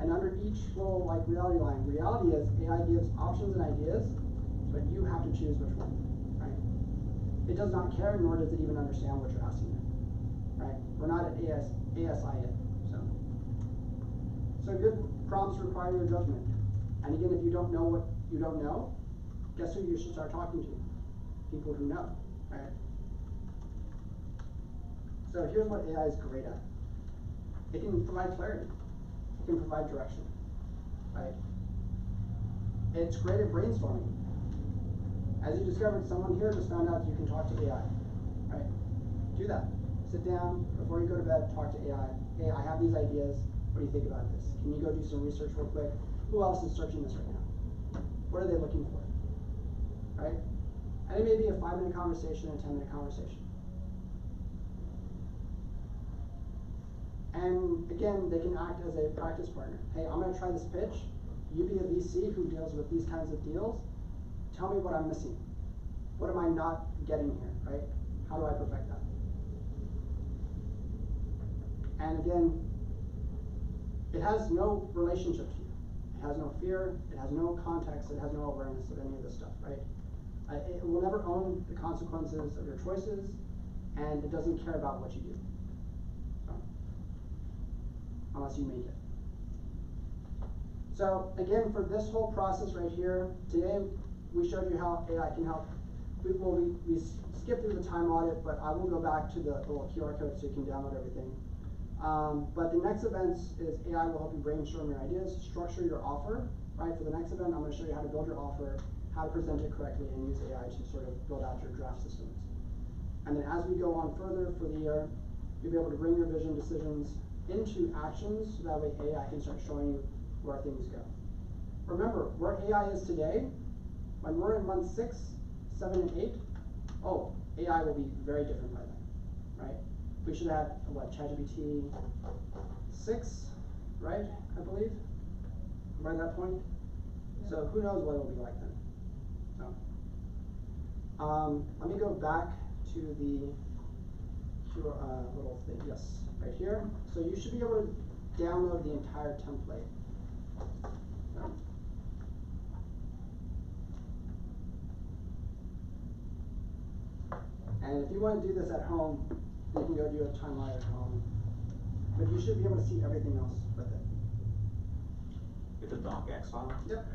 And under each little like reality line, reality is AI gives options and ideas, but you have to choose which one, right? It does not care, nor does it even understand what you're asking it, right? We're not at ASI yet, so good prompts require your judgment. And again, if you don't know what you don't know, guess who you should start talking to? People who know, right? So here's what AI is great at. It can provide clarity. It can provide direction, right? It's great at brainstorming. As you discovered, someone here just found out you can talk to AI, right? Do that. Sit down before you go to bed, talk to AI. Hey, I have these ideas. What do you think about this? Can you go do some research real quick? Who else is searching this right now? What are they looking for, right? And it may be a 5-minute conversation, a 10-minute conversation. And again, they can act as a practice partner. Hey, I'm going to try this pitch. You be a VC who deals with these kinds of deals. Tell me what I'm missing. What am I not getting here, right? How do I perfect that? And again, it has no relationship to you. It has no fear, it has no context, it has no awareness of any of this stuff, right? It will never own the consequences of your choices, and it doesn't care about what you do. So, unless you make it. So again, for this whole process right here, today we showed you how AI can help. We skipped through the time audit, but I will go back to the little QR code so you can download everything. But the next events is AI will help you brainstorm your ideas, structure your offer, right? For the next event, I'm going to show you how to build your offer, how to present it correctly, and use AI to sort of build out your draft systems. And then as we go on further for the year, you'll be able to bring your vision decisions into actions, so that way AI can start showing you where things go. Remember, where AI is today, when we're in month 6, 7, and 8, AI will be very different by then, right? We should have, ChatGPT 6, right, I believe, by that point. So who knows what it'll be like then. So, let me go back to the to a little thing, yes, right here. So you should be able to download the entire template. So. And if you want to do this at home, you can go do a timeline at home. But you should be able to see everything else with it. It's a docx file? Yep.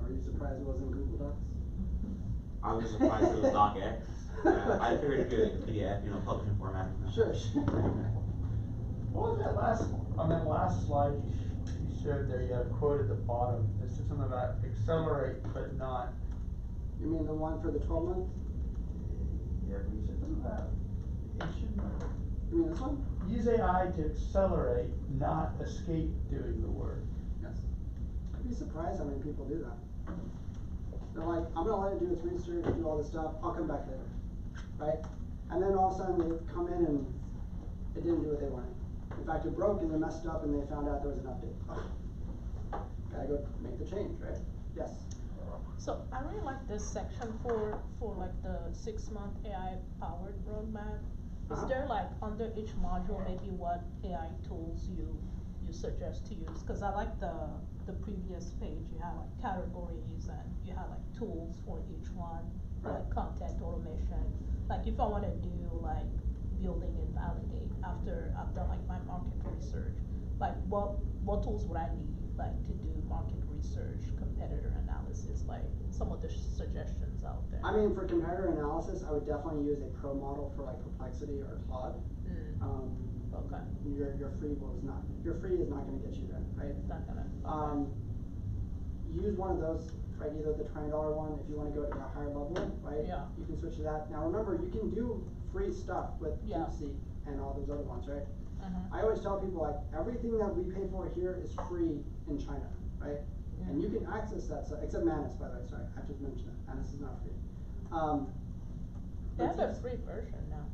Are you surprised it wasn't Google Docs? I was surprised it was docx. I figured it'd be like a PDF, you know, publishing format. Sure. What was that on that last slide you showed there, you had a quote at the bottom, it said something about accelerate but not. You mean the one for the 12 month? Yeah, but you said something about, it should You mean this one? use AI to accelerate, not escape doing the work. Yes. I'd be surprised how many people do that. They're like, I'm gonna let it do its research, do all this stuff, I'll come back later, right? And then all of a sudden they come in and it didn't do what they wanted. In fact, it broke and they messed up and they found out there was an update. Oh. Gotta go make the change, right? Yes. So I really like this section for like the 6-month AI powered roadmap. Is there like under each module maybe what AI tools you suggest to use? Cause I like the previous page, you had like categories and you had like tools for each one, like content automation. Like if I wanna do like building and validate after I've done like my market research, like what tools would I need like to do market research, competitor analysis, like some of the suggestions out there? I mean, for competitor analysis, I would definitely use a pro model for like Perplexity or Claude. Okay. Your free is not gonna get you there, right? It's not gonna. Use one of those, right? Either the $20 one if you want to go to a higher level, right? Yeah. You can switch to that. Now remember, you can do free stuff with Yeah. DeepSeek and all those other ones, right? Uh-huh. I always tell people like everything that we pay for here is free in China, right? And you can access that stuff, except Manus, by the way. Sorry, I just mentioned that. Manus is not free. They have a free version now,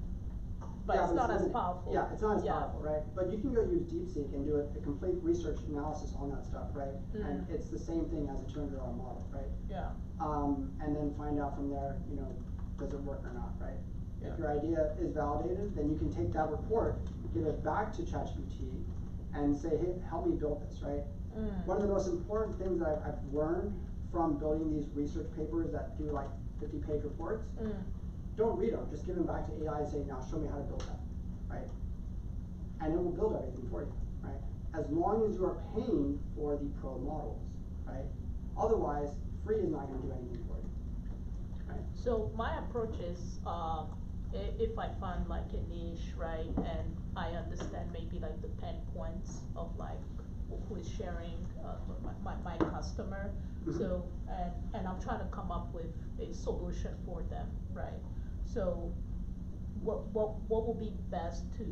but yeah, it's not as limited. powerful. Yeah, it's not as powerful, right? But you can go use DeepSeek and do a complete research analysis on that stuff, right? And it's the same thing as a $200 model, right? Yeah. And then find out from there, you know, does it work or not, right? Yeah. If your idea is validated, then you can take that report, give it back to ChatGPT, and say, hey, help me build this, right? One of the most important things that I've learned from building these research papers that do like 50-page reports, don't read them, just give them back to AI and say, now show me how to build that, right? And it will build everything for you, right? As long as you are paying for the pro models, right? Otherwise, free is not gonna do anything for you, right? So my approach is, if I find like a niche, right, and I understand maybe like the pain points of like who is sharing my customer, so and I'm trying to come up with a solution for them, right? So what will be best to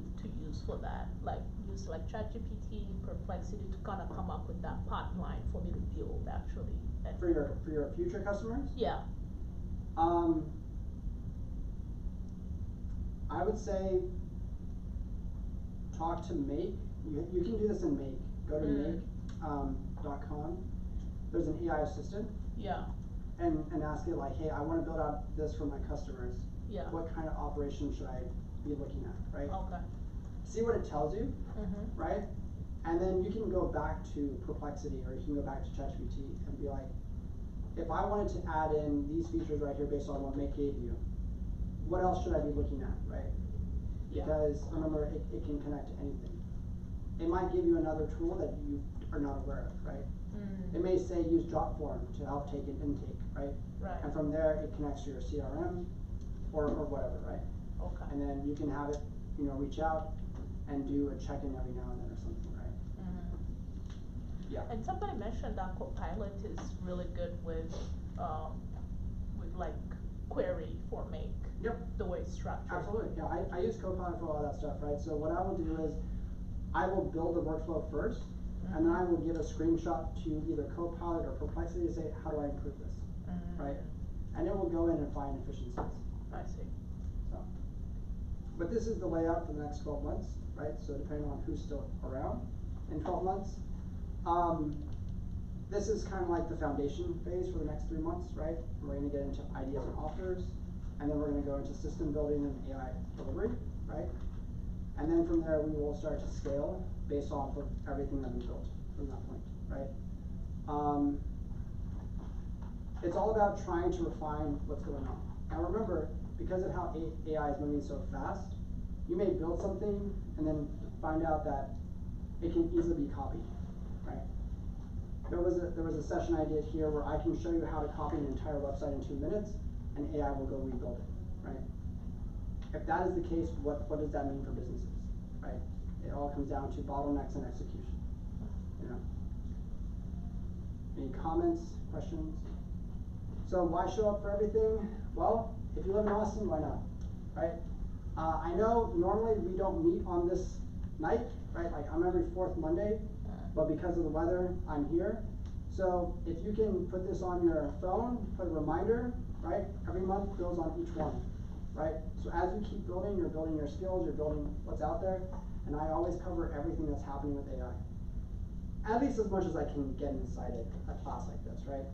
use for that? Like use like ChatGPT, Perplexity to kind of come up with that pipeline for me to build actually. And For your future customers? Yeah. I would say talk to Make. You can do this in Make. Go to make.com. There's an AI assistant. Yeah. And ask it like, hey, I want to build out this for my customers. Yeah. What kind of operation should I be looking at, right? Okay. See what it tells you, right? And then you can go back to Perplexity or you can go back to ChatGPT and be like, if I wanted to add in these features right here based on what Make gave you, what else should I be looking at, right? Yeah. Because remember, it can connect to anything. It might give you another tool that you are not aware of, right? It may say use Dropform to help take an intake, right? Right. And from there, it connects to your CRM or whatever, right? Okay. And then you can have it, you know, reach out and do a check-in every now and then or something, right? Yeah. And somebody mentioned that Copilot is really good with like query for Make. Yep. The way it's structured. Absolutely, yeah, I use Copilot for all that stuff, right? So what I will do is, I will build the workflow first, and then I will give a screenshot to either Copilot or Perplexity to say, how do I improve this, right? And it will go in and find efficiencies. I see. So, but this is the layout for the next 12 months, right? So depending on who's still around in 12 months. this is kind of like the foundation phase for the next 3 months, right? We're gonna get into ideas and offers, and then we're gonna go into system building and AI delivery, right? And then from there, we will start to scale based off of everything that we built from that point, right? It's all about trying to refine what's going on. Now remember, because of how AI is moving so fast, you may build something and then find out that it can easily be copied, right? There was a session I did here where I can show you how to copy an entire website in 2 minutes, and AI will go rebuild it, right? If that is the case, what does that mean for businesses, right? It all comes down to bottlenecks and execution, you know? Any comments, questions? So why show up for everything? Well, if you live in Austin, why not, right? I know normally we don't meet on this night, right? Like I'm every 4th Monday, but because of the weather, I'm here. So if you can put this on your phone, put a reminder, right? Every month goes on each one, right? So as you keep building, you're building your skills, you're building what's out there, and I always cover everything that's happening with AI. At least as much as I can get inside a class like this, right?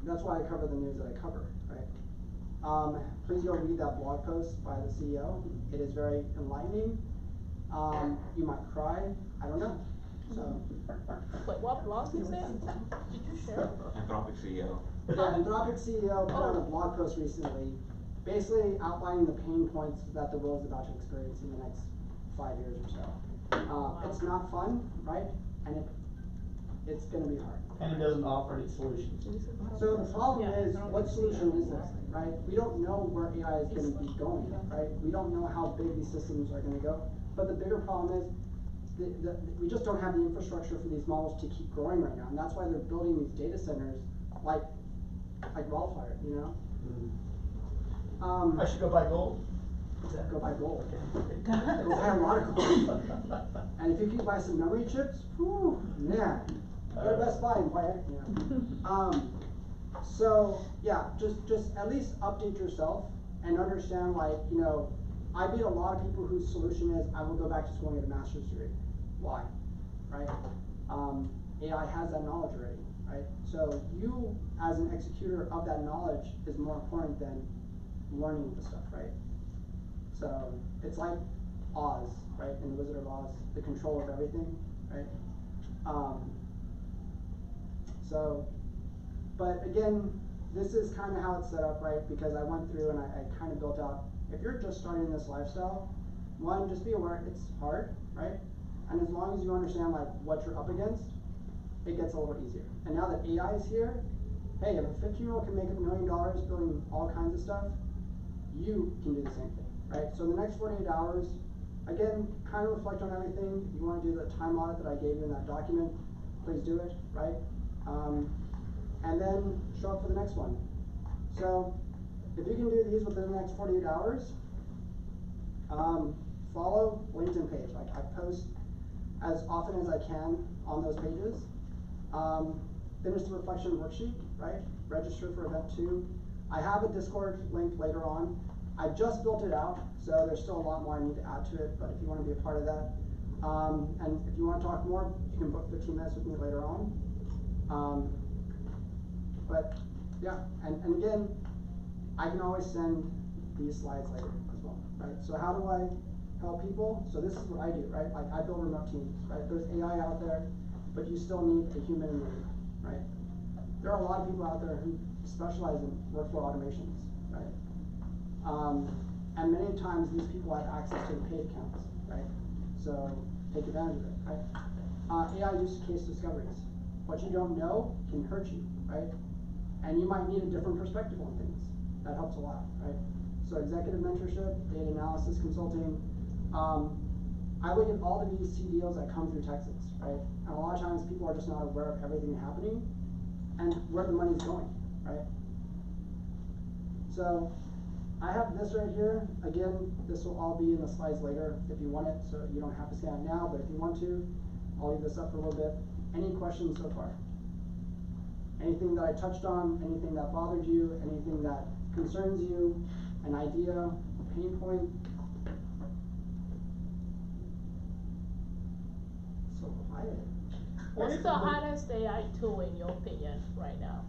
That's why I cover the news that I cover, right? Please go read that blog post by the CEO. It is very enlightening. You might cry, I don't know. So. Wait, what blog is that? Did you share? Anthropic CEO. Yeah, Anthropic CEO put out a blog post recently, basically outlining the pain points that the world is about to experience in the next 5 years or so. It's not fun, right? And it's going to be hard. And it doesn't offer any solutions. So the problem is, what solution is this, right? We don't know where AI is going to be going, right? We don't know how big these systems are going to go. But the bigger problem is, we just don't have the infrastructure for these models to keep growing right now. And that's why they're building these data centers like wildfire, you know? I should go buy gold. Go buy gold. Go buy a lot of gold. And if you can buy some memory chips, whew, man. Go to Best Buy and buy it, you know. So yeah, just at least update yourself and understand, like, you know, I meet a lot of people whose solution is, I will go back to school and get a master's degree. Why? Right? AI has that knowledge already, right? So you, as an executor of that knowledge, is more important than learning the stuff, right? So it's like Oz, right? In the Wizard of Oz, the control of everything, right? So, but again, this is kind of how it's set up, right? Because I went through and I kind of built out, if you're just starting this lifestyle, one, just be aware it's hard, right? And as long as you understand like what you're up against, it gets a little easier. And now that AI is here, hey, if a 15-year-old can make $1 million building all kinds of stuff, you can do the same thing, right? So in the next 48 hours, again, kind of reflect on everything. If you want to do the time audit that I gave you in that document, please do it, right? And then show up for the next one. So if you can do these within the next 48 hours, follow LinkedIn page. Like I post as often as I can on those pages. Finish the reflection worksheet, right? Register for event 2. I have a Discord link later on. I just built it out, so there's still a lot more I need to add to it, but if you want to be a part of that, and if you want to talk more, you can book 15 minutes with me later on. But yeah, and again, I can always send these slides later as well, right? So how do I help people? So this is what I do, right? Like I build remote teams, right? There's AI out there, but you still need a human in the loop, right? There are a lot of people out there who specialize in workflow automations, right? And many times these people have access to the paid accounts, right? So take advantage of it, right? AI use case discoveries. What you don't know can hurt you, right? And you might need a different perspective on things. That helps a lot, right? So executive mentorship, data analysis consulting. I look at all the VC deals that come through Texas, right? And a lot of times people are just not aware of everything happening and where the money's going, right? So I have this right here. Again, this will all be in the slides later if you want it, so you don't have to scan it now, but if you want to, I'll leave this up for a little bit. Any questions so far? Anything that I touched on, anything that bothered you, anything that concerns you, an idea, a pain point? So quiet. What's the hardest AI tool in your opinion right now?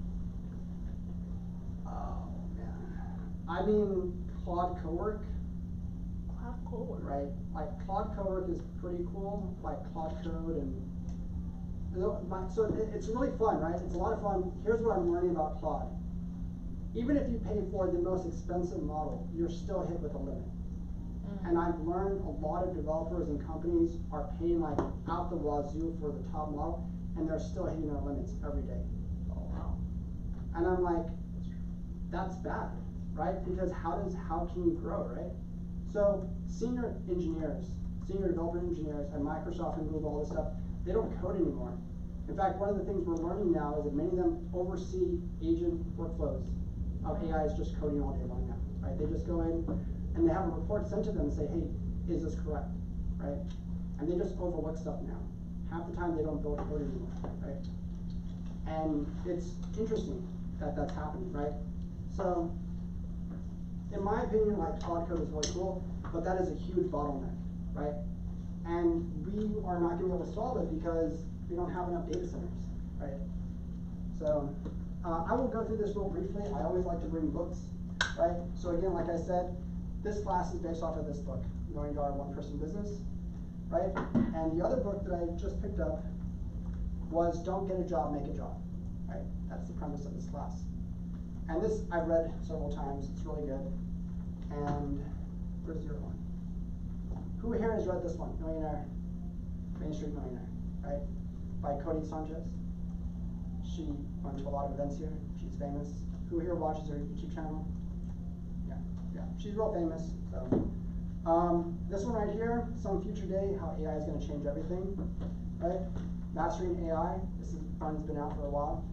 Oh, man. I mean, Claude Cowork, Cloud Cowork. right? Like, Claude Cowork is pretty cool, like Claude Code and, so it's really fun, right? It's a lot of fun. Here's what I'm learning about Claude. Even if you pay for the most expensive model, you're still hit with a limit. And I've learned a lot of developers and companies are paying like out the wazoo for the top model, and they're still hitting their limits every day. Oh wow. And I'm like, that's bad, right? Because how can you grow, right? So senior engineers, senior development engineers at Microsoft and Google, all this stuff, they don't code anymore. In fact, one of the things we're learning now is that many of them oversee agent workflows of AI is just coding all day long now, right? They just go in and they have a report sent to them and say, hey, is this correct, right? And they just overlook stuff now. Half the time they don't build code anymore, right? And it's interesting that that's happening, right? So, in my opinion, like Claude Code is really cool, but that is a huge bottleneck, right? And we are not gonna be able to solve it because we don't have enough data centers, right? So, I will go through this real briefly. I always like to bring books, right? So again, like I said, this class is based off of this book, Million Dollar One Person Business, right? And the other book that I just picked up was Don't Get a Job, Make a Job, right? That's the premise of this class. And this I've read several times, it's really good. And where's the other one? Who here has read this one? Millionaire, Main Street Millionaire, right? By Cody Sanchez. She went to a lot of events here, she's famous. Who here watches her YouTube channel? Yeah, she's real famous, so. This one right here, Some Future Day, How AI is gonna change everything, right? Mastering AI, this one's been out for a while.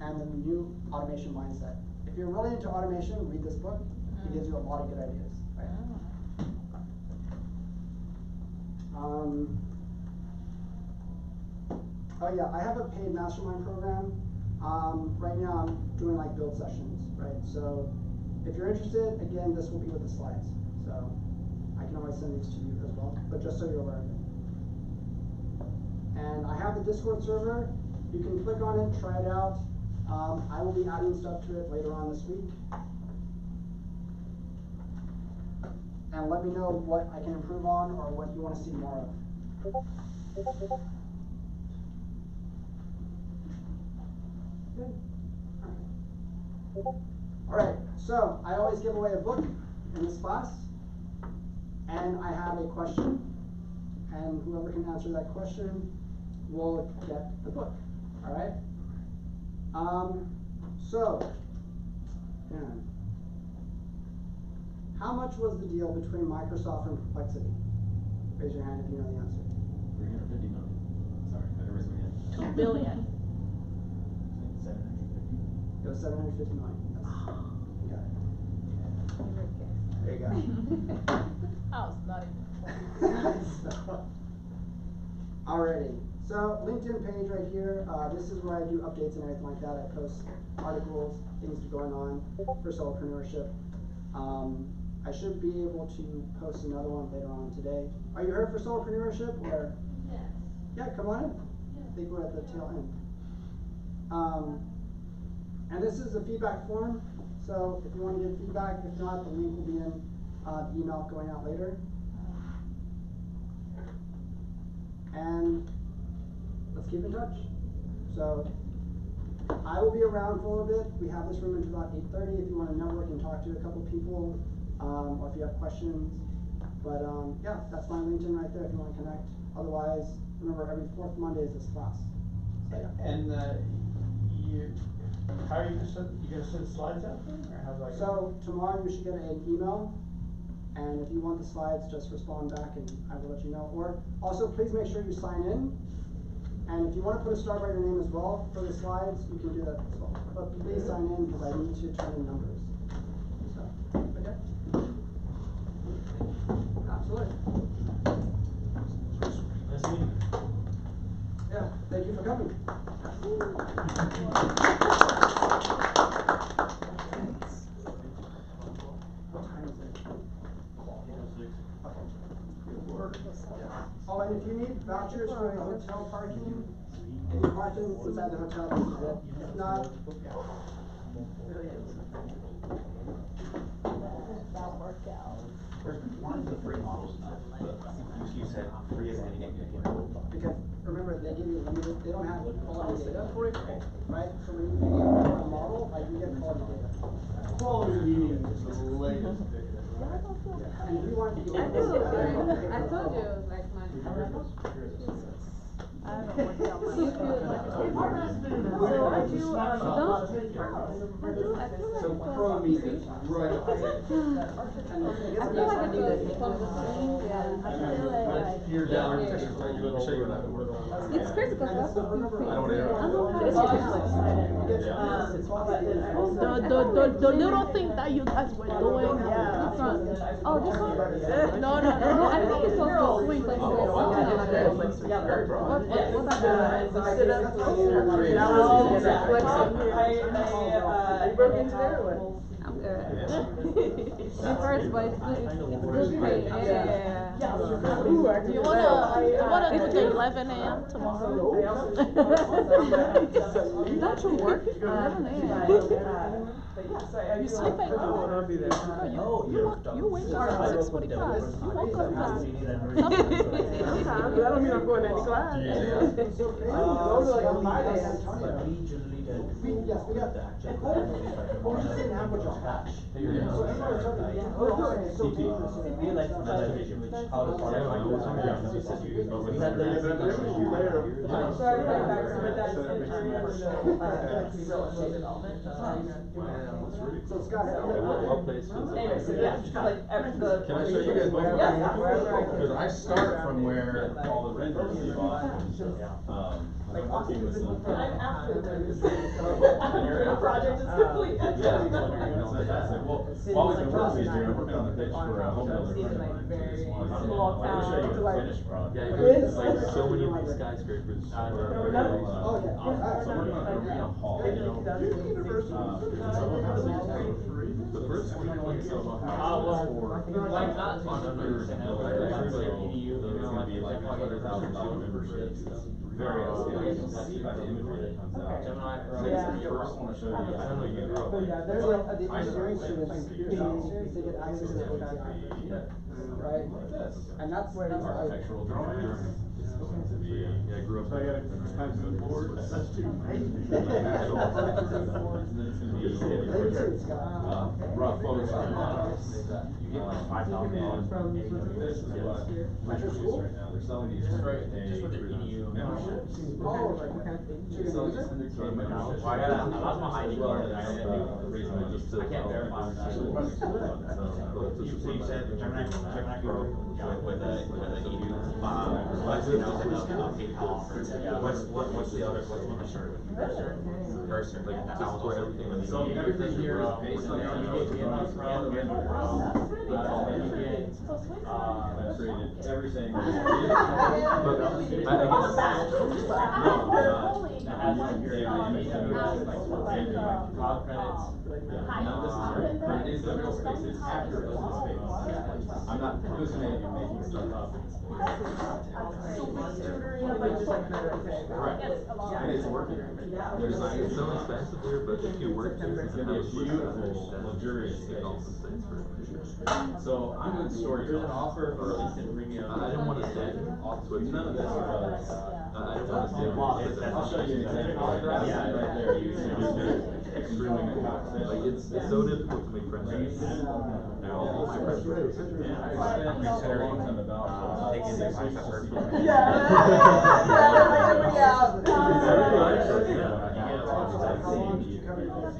And the new automation mindset. If you're really into automation, read this book. It gives you a lot of good ideas, right? Oh yeah, I have a paid mastermind program. Right now I'm doing like build sessions, right? So if you're interested, again, this will be with the slides. So I can always send these to you as well, but just so you're aware of it. And I have the Discord server. You can click on it, try it out. I will be adding stuff to it later on this week. And let me know what I can improve on or what you want to see more of. Good. All right, so I always give away a book in this class. And I have a question. And whoever can answer that question will get the book. All right? How much was the deal between Microsoft and Perplexity? Raise your hand if you know the answer. 350 million. Sorry, I didn't raise my hand. 2 billion. 750. It was 750 million. You got it. There you go. I was not even So, alrighty. So LinkedIn page right here. This is where I do updates and everything like that. I post articles, things going on for solopreneurship. I should be able to post another one later on today. Are you here for solopreneurship or? Yes. Yeah, come on in. Yeah. I think we're at the tail end. And this is a feedback form. So if you want to give feedback, if not, the link will be in the email going out later. And let's keep in touch. So I will be around for a little bit. We have this room until about 8:30 if you want to network and talk to a couple people, or if you have questions. But yeah, that's my LinkedIn right there if you want to connect. Otherwise, remember every 4th Monday is this class. So, yeah. And how are you gonna send slides out then, or how's that going? So tomorrow you should get an email, and if you want the slides, just respond back and I will let you know. Or also, please make sure you sign in. And if you want to put a star by your name as well for the slides, you can do that as well. But please sign in because I need to turn in numbers. So, but yeah. Absolutely. Nice meeting you. Yeah, thank you for coming. What time is it? Okay. Oh, and if you need vouchers for the hotel parking, If you're parking inside the hotel, this is it. If not, That worked out. One of the free models, you said free as any because remember, they give you limited, they don't have quality data for it, right? So when you pay for a model, like you get quality data. Quality meaning is the latest. And if you want to do I told you, like my. I haven't worked out my. So I feel Pro means it's right. I feel like it's one of the things, yeah. I feel like. You're down. It's crazy because that's what people think. I don't wanna The little thing that you guys were doing, yeah. Oh, this one? No, No, I think it's so sweet, like, what's that? You broke into there or what? I'm good. At first, but it's good pay. Yeah. You wanna do the 11 a.m. tomorrow? Don't you work? 11 a.m. You sleep at you wake up at 6:45. You woke up at Sometimes, that don't mean I'm going to any class. Those are like on Friday in Antonio. We got, we just didn't have much of cash. So people are talking, we're doing it so deep. So Scott, Can I show you guys both? Because I start from where all the renders leave off. I'm working with some. I'm after the project is complete. Yeah, fantastic. Well, while we've been working these years, I'm working on the pitch for a home builder friend of mine. Small Let me show you town, the like- finished product. Yeah, It's like so many of these skyscrapers. So I'm working on Arena Hall. The first one is Soho House. Like not It's gonna be like $100,000 memberships. Very outstanding. You'll see by the imagery that comes out. So the first one I showed you, I don't know, you grew up like. Yeah, there's like, the engineering students, they get access to the API, right? And that's where that's why. Architectural drawings. It's going to be. Yeah, I grew up. So I gotta time to board, that's too. And then it's gonna be. Rough Photoshop models. You get like $5,000 from this is what Metro is right now. They're selling these for a EU memberships. Oh, like, okay. They're selling these 100K memberships. Well, I lost my ID card. I can't verify. So you said Gemini Pro with a EU, let's you know, PayPal offer. What's the other, what's the other? Cursor, like that was where everything was. So everything here is based on I've created everything. Cloud credits. It is the real space, it's accurate to the space. I'm not hallucinating and making stuff up. Correct. And it's working. There's like, It's so expensive here, but if you work here, it's gonna be a beautiful, luxurious it space. compensates for it. So I'm in story. Here's an offer for instant premium. I didn't want to stay. None of this is I didn't want to stay. I'll show you an example. Yeah, right there. Extremely good. Like it's so difficult to make friends. Now all my friends are. I spent considering them about taking the advice I've heard from.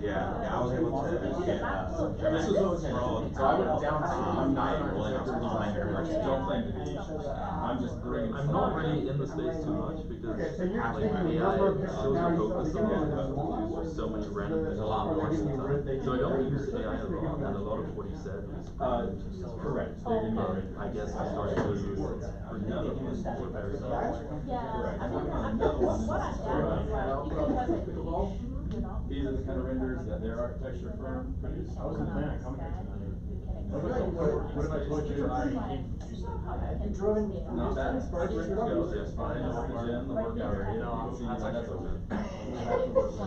Yeah, I was able to get This was what was wrong. So I went downtown. I'm not really don't claim to be. I'm just bringing. I'm not really in the space too much because like AI shows are focused on so many random. There's a lot more stuff. So I don't use AI a lot, and a lot of what he said is Correct. I guess I started to use it for none of us for very These are the kind of renders that their architecture firm produced. I wasn't planning on coming here tonight. What if I told you I came from Houston? You've driven. Not bad. Skills, yeah, fine. The gym, the workout, you know, that's okay.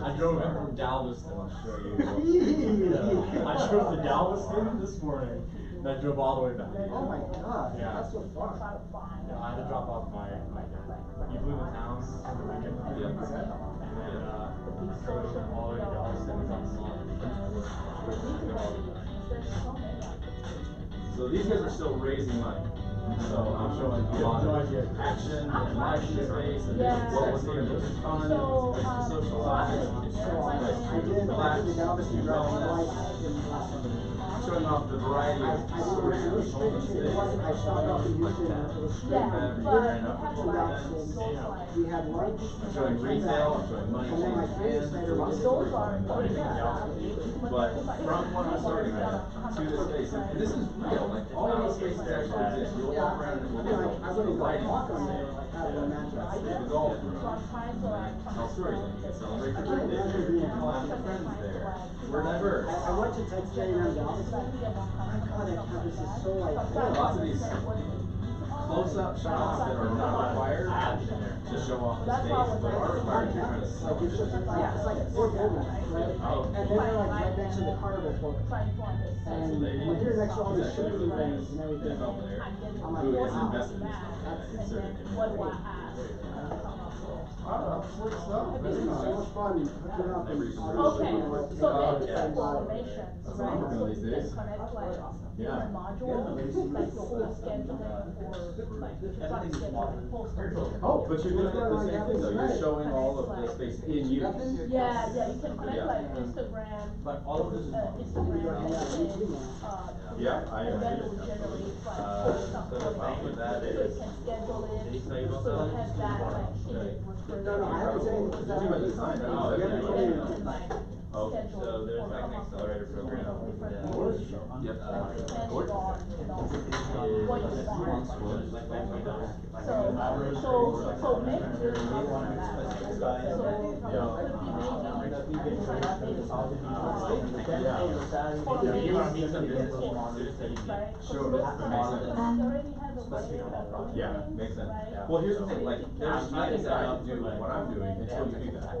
I drove in from Galveston, I'll show you. I drove to Galveston this morning, and I drove all the way back. Oh my god, Yeah. that's so fun. Yeah, I had to drop off my dad. You flew to town on the weekend? Yeah. And then, drove all the way to Galveston and got So these guys are still raising money. So I'm showing a lot of action and life space and what was the fun, to socialize. I did the Galveston driving twice. Showing off the variety of stories and people in the It wasn't, I started off in Houston, it was straight Every back. year and up to We had lunch. I'm showing retail, I'm showing money And then my changing friends hands, said, there's lots of "Those stories on everything else. But from when I'm starting to this space, and this is real, like all of these spaces actually exist. You'll walk around and we'll go, I wouldn't like walk on there like that romanticized. the golf room, tell stories, and you can celebrate your birthday, you'll have your friends there. We're diverse. I went to Texas A&M Galveston. My god, that campus is so like. Lots of these close-up shots that are not required to show off the space, but are required to kind of sell. Like it's just, it's like four buildings, right? Oh. And then they're like right next to the carnival court. And we're here next to all these shipping things and everything. I'm like, Who is wow. invested in this? Inserted in It's so much fun hooking up and Okay, so maybe Yeah. affirmations, That's right? what I'm working on these You can days. connect like Yeah. different modules, like your whole scheduling or like track scheduling, post. Oh, but you're doing the same thing though, you're showing all of the space in use. Yeah, you can connect Yeah. like Instagram, Like all of this is. Instagram, Yeah, and then it will generate like posts up So the problem with that so you is, can schedule it, did he tell you about so that? you have that like hidden No, I haven't said anything. It's in my design, I Oh, don't yeah. know. And then you can like Oh, schedule. So there's like an accelerator program that, Yep. Depending on, you know, what you want. like when we don't, like, So maybe there's something like that, right? So, could be maybe trying to make You wanna meet some business students that you need. right? Sure, So that those makes companies sense. already have a way of Yeah, doing makes sense. right? Well, here's the thing, like, there's nothing that I can do what I'm doing until you do that.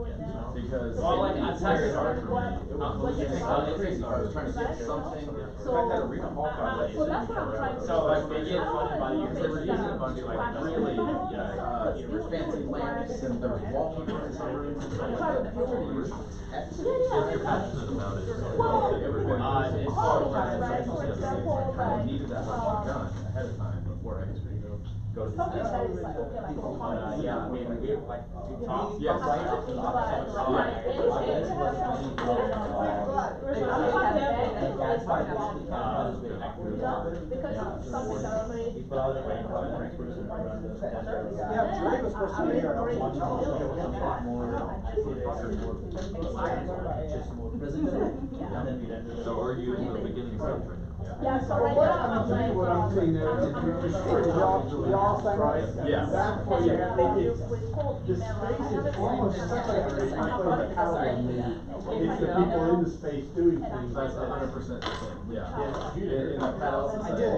Because Well, like, it's very hard for me. It was crazy, I was trying to get something, in fact, I had a recall card. So that's what I'm trying to. So, like, they get funded by you, Because they were using a bunch of like really, fancy lamps and there was wallpaper in some rooms. If you're passionate about it, Well, It's all all the time, right? For example, kind of like, needed that much done ahead of time before I could go to something this. that is like, okay, like, for fun. yeah, I mean, we like to talk. Yes. Because something that already. Yeah, Drake was supposed to be here. so are you in the beginning stage right now? Yeah, so right now I'm like. What I'm saying there is We all sign up. Yes. That for you. The space is almost such like a it's the people in the space doing things. That's 100% the same, yeah. Yeah. In the pedals, it's I did.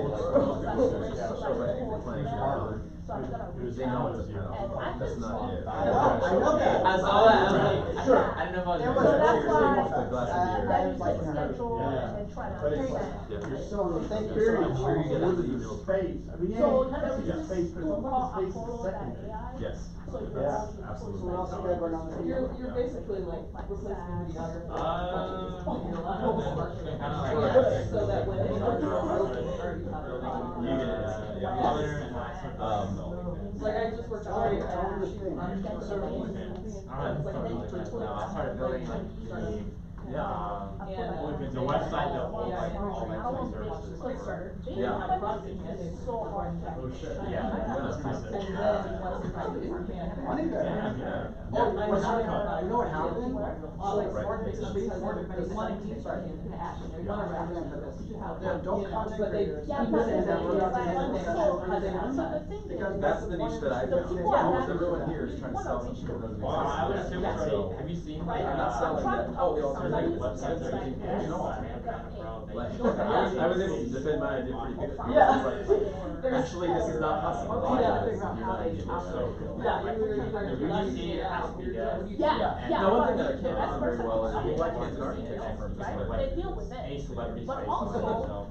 playing guitar. They know it's a pedal, that's not it. I know that. I saw that, I was like, Sure. I don't know if I was. There So was that's a why, glass of beer. that you can schedule and then try to. But it's like, Yeah. you're still in the Thank you. experience, I'm sure you get with the the emails. space, I mean, yeah, So you have to there's get space, but tool the called space is secondary. Apollo.ai. Yes. So you can Yeah, also use absolutely. So what else you got going on this year? You're basically like replacing videography. So that when they go to a already have it. Like I just worked on it. I started building like the website that holds like all my services. So hard. Oh, shit. Yeah. Money good. Yeah. You know what happened? Because money keeps starting to passion. The adult content creators. Yeah, keep but saying that we're not doing so anything. the thing is. Because That's the niche that I found. Almost everyone here is trying to sell something that doesn't Well, I would exist. assume it's already, have you seen like, They're not selling that, oh, the alternative websites websites that are you using, can you know. from Like, I was able to defend my idea pretty good. Yeah. Like, actually, this is not possible. Yeah. You're not giving it up. Yeah. Now, one thing that I can't That's do very well is perfect. black kids in architecture firms. Right? They deal with Any it. celebrity But space. also,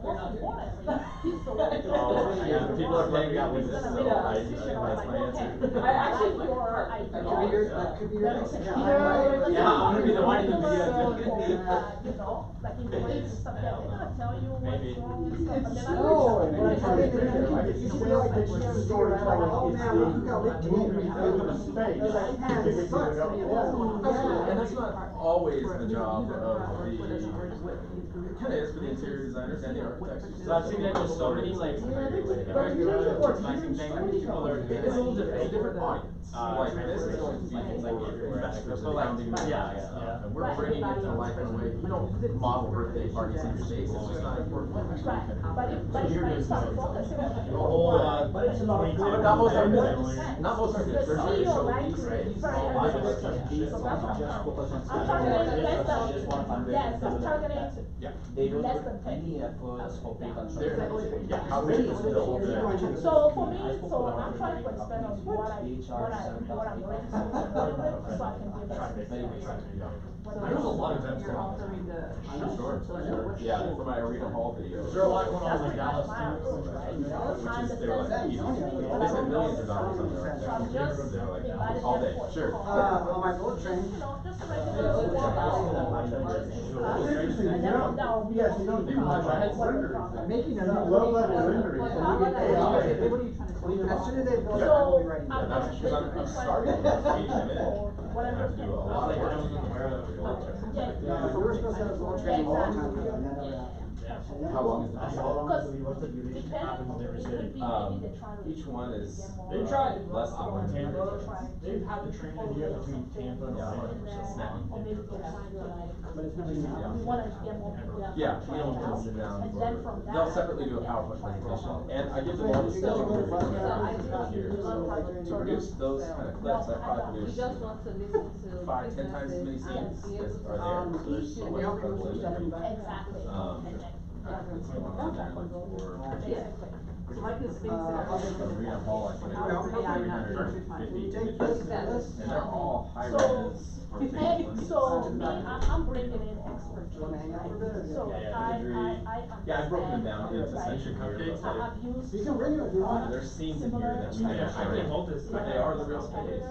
most importantly, he's the one. Oh, yeah, people are paying me out with He's this, gonna so make a I, decision that's on, my like, answer. okay, I actually like your idea. That could be your, that could be your That next is job. a- Yeah, I'm gonna be the one in the video. You know, like in ways and stuff that they're gonna tell you Maybe. what's wrong and stuff, but they're not. No, and gonna when I tell try to you. do that, like, you feel like that you're storytelling, oh man, look who got licked in. They're like, man, this sucks. And that's not always the job of the, it kinda is for the interior designers and the architects. So I've seen that there's so many like, organizing things, like people are. It's a little different, it's a different audience. Like, this is going to be things like investors and founding stuff. And we're bringing it to life in a way, we don't model birthday parties in your space, it's just not important. Right, but if you start focusing on the Oh, But it's about but not most architects, not most architects, The they're trying to CEO show like these, right? is very interesting. So that's what I'm targeting less than, yes, I'm targeting Yeah. They don't less put than 10. any effort for pre-construction. Yeah, how they just build that. So for me, so I'm trying to expand on what I'm ready to do, so I can give There's a lot of events You're going on. altering the. Sure. Yeah, for my Arena Hall video. Is there a lot going on in Dallas Which is, they were like, easy. They spent millions of dollars on their architecture. They were like, all day, sure. On my bullet train. You know, just regular and then from there, Yes, you don't do much. Making a low level rendering, so you get AI. As soon as they build it, I'll be ready. Yeah, that's because I'm starting with teaching them in. I have to do a lot of work. Yeah, we were supposed to have a bullet train a long time ago, and that never happened. How long is that? Each Each one is They tried. less than 1 year. Tampa, they've had the train idea between Tampa and Or maybe they're trying to like, But it's never enough. we wanna get more people out. Yeah, we don't want to sit down. And then from that. They'll separately do a PowerPoint presentation, and I give them all the stuff here to produce those kind of clips. I probably produce want to listen to 5, 10 times as many scenes as are there, so there's so much incredible imagery. Exactly. That's the one on there, like, for Like this thing. Arena Hall, I think I have 350 images, and they're all high res. So me, I'm bringing in experts. Wanna hang out for a bit or? So I Yeah, I've broken them down into understand, section right? cupcakes. I've used. You can bring it if you want. There's scenes in here that we never I can hold showed, this. but they are the real space.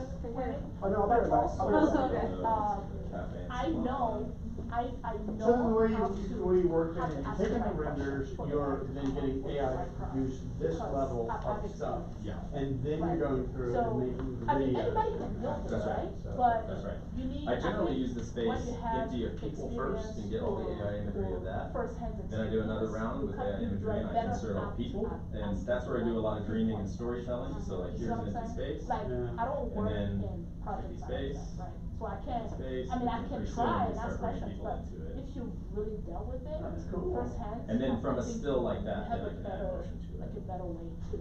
Oh, no, I'll bear it back. I'll bear it back. Okay. Cafe and I stuff. know, I know. So the way how to- you work how in, to you're ask taking the the right renders, questions for you're the then getting AI to produce this Because level I've of stuff. Yeah. And then you're going through So, and making the I mean, video. anybody can build this, That's right. right? So, But That's right. you need. I generally think use the when space you have empty of people first and get all the AI imagery of that. Firsthand Then I do another round with AI imagery and I insert all people, and that's where I do a lot of dreaming and storytelling, so like here's an empty space. Like, Yeah. I don't work then in projects like space, that, right? So I can't, space, I mean, I and can pretty soon try we and start ask bringing questions, people but into it. if you really dealt with it That's cool. firsthand. And then I from a think still like you that, have then I a can add better, motion to it. like a better way to,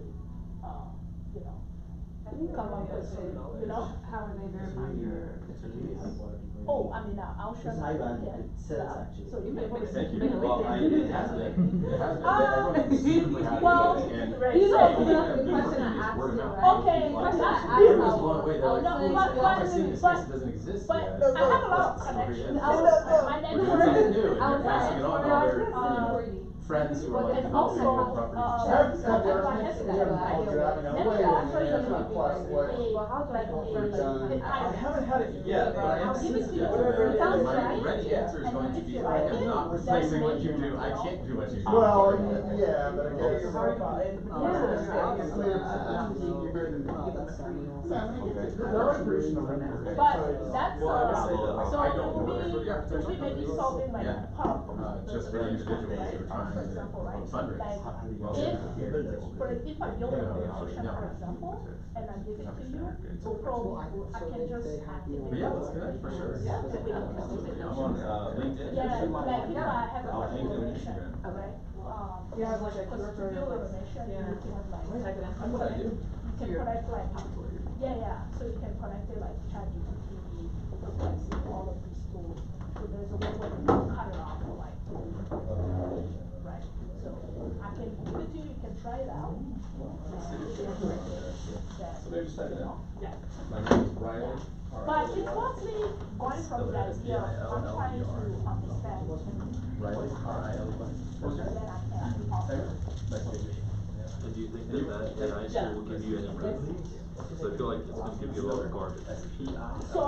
you know, come up with, you know? How are they verifying your expertise? Oh, I mean, I'll share my LinkedIn. So you can. Thank you. Well, it has been, everyone's super happy well, with it, and You know, everything the I've been question working I is asked word of you, mouth. right? Okay, Like, question I asked everyone was you. blown away, they're like, No, "Holy but- shit, how am I seeing this but- space that doesn't exist But yet?" I have a lot of That's connections. really My it. network, We're doing something new, and I you're was passing it on to other, friends who are like and developing also, their properties. I haven't had it yet, but I am sensitive to that. And my ready answer is going to be, I am not replacing what you do, I can't do what you do. Well, yeah, but I guess. But that's, Well, I would say that, like, so I it don't would work for the be, architectural maybe companies. solving like Yeah. part. Just for the individuals who are trying to fundraise. Like, Well, if, yeah. for, if I build a solution, for example, and I give it to you, so probably I can just activate. But yeah, let's connect for sure. Yeah. Absolutely. I'm on LinkedIn. Yeah, like if I have a LinkedIn and automation, Instagram. right? You have like a Because to QR build code. automation, you Yeah. need to have like. That's what I do. You can connect like, so you can connect it like ChatGPT, like all of these tools. So there's a way where you can cut it off for like Right, so I can give it to you, you can try it out. So they just said that. Yeah. My name is Riley. But it's mostly going from the idea of I'm trying to understand. Riley, R-I-L-E-Y. And then I can offer. Nice to meet you. And do you think that AI tool will give you any resolutions? So I feel like it's gonna give you a lot of garbage. So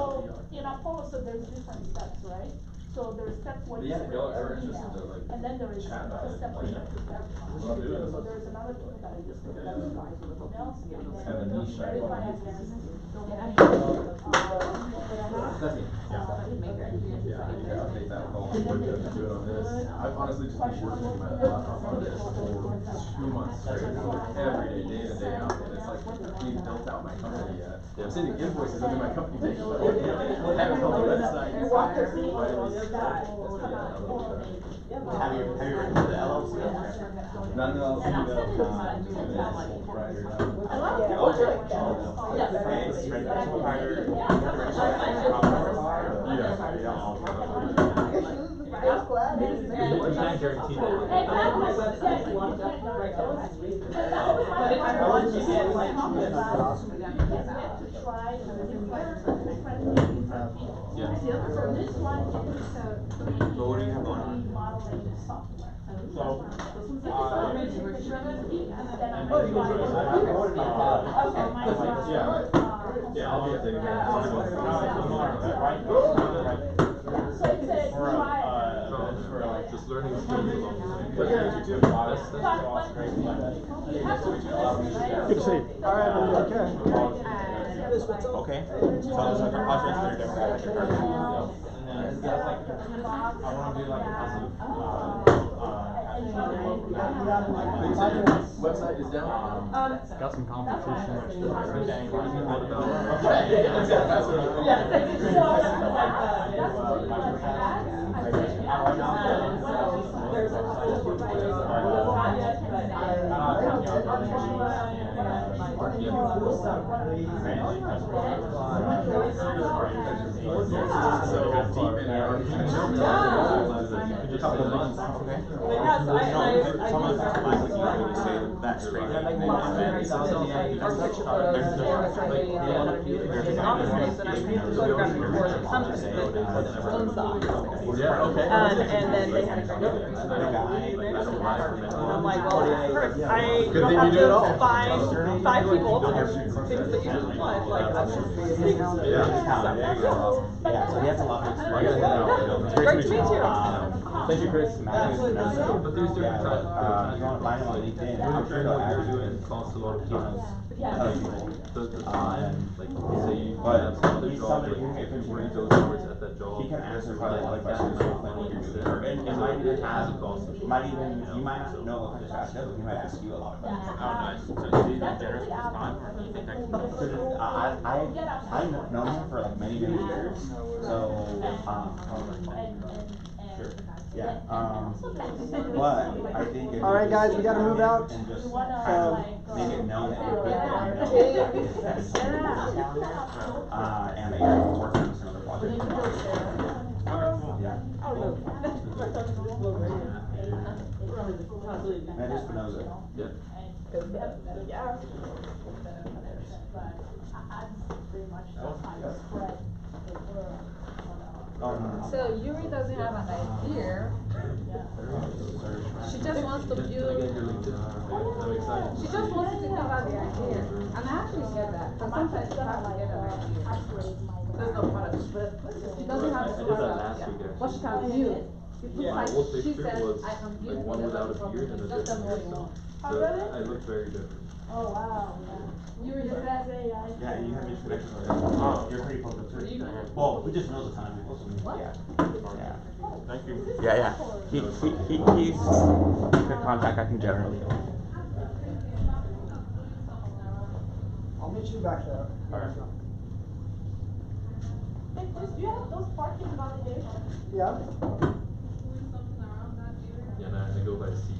in Apollo, so there's different steps, right? So there's step one, Yeah, is y'all ever email, interested to, like, and then there is chat about the it, step like, where you have to verify. Well, do it. So there's another tool that I use to verify with emails, and Kind of then niche, right? verify against domain. Stephanie. Yeah, I need to update that with all the work that I've been doing on this. I've honestly just been working my butt off on this for 2 months straight, every day, day in and day out, and it's like, I haven't built out my company yet. I'm sending invoices under my company name, but I haven't built a website. Have you written to the LLC? Not an LLC, no, just a sole proprietor You can't guarantee Yeah. So this one is But what do you have on? modeling software. So, Then I'm going to Yeah, I'll be updating that. So it's a trial. Just learning skills along the way. Pleasure to meet you too. Good to see you. All right, okay. Okay. So it's like a project for your demographic or target. And then, I wanna do like a passive, Website is down. Got some competition. What about? And then they had a grant. And I'm like, well, first, I Good thing have you do it all. to find 5 people to do things that you just want, like, that's just. Yeah, so he has a lot of experience. Great to meet you. Thank you, Chris. But there's different types. You wanna find him on LinkedIn? I'm sure he'll add you It costs a lot of time. other people. The time, like, say you But have some other he's job, somebody who like, if you can work bring those hours at that job. He can answer probably all the questions about what you're doing. Or it might even It has a cost. might even, you might not know what kind of task it is, but he might ask you a lot about it. Oh, nice. So is he like generous with his time, or do you think that can So I've known him for like many years, so, sure, yeah, but I think if All right, you guys, just we gotta sit move down out. and just So- make it known that you're good, and that you're working on some other project. Yeah. That is Spinoza. Yeah. Yeah. But I pretty much just kind of spread the word on, So Yuri doesn't have an idea. She just wants to Can I get build. your LinkedIn? I'm excited. She just wants to think about the idea. And I actually get that. Because sometimes it's hard to get an idea. There's no product, but she doesn't have I the did that product. last week, actually. What she can do. My Like, old she picture said, was I am like building one without a product. beard and a Just tell different me what you hairstyle. want. Oh, So really? I looked very different. Oh, wow, yeah. Yuri said, Yeah, and you have these connections already. You're pretty close to it. Well, we just know the time. Yeah. Yeah. Thank you. Yeah. He's the contact I can generally. I'll meet you back there. Alright. Hey, Chris, do you have those parking validation? Yeah. Yeah, and I go by CP.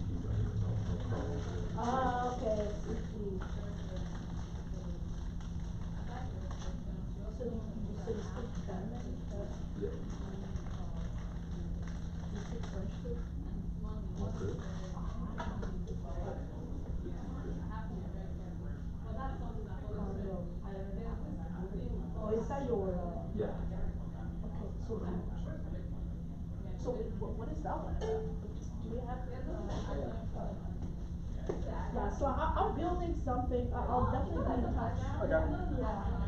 Ah, okay. Yeah. Okay. Oh, is that your, Yeah. okay, so what is that one about? Do we have, yeah, so I'm building something, I'll definitely be in touch. Okay. Yeah.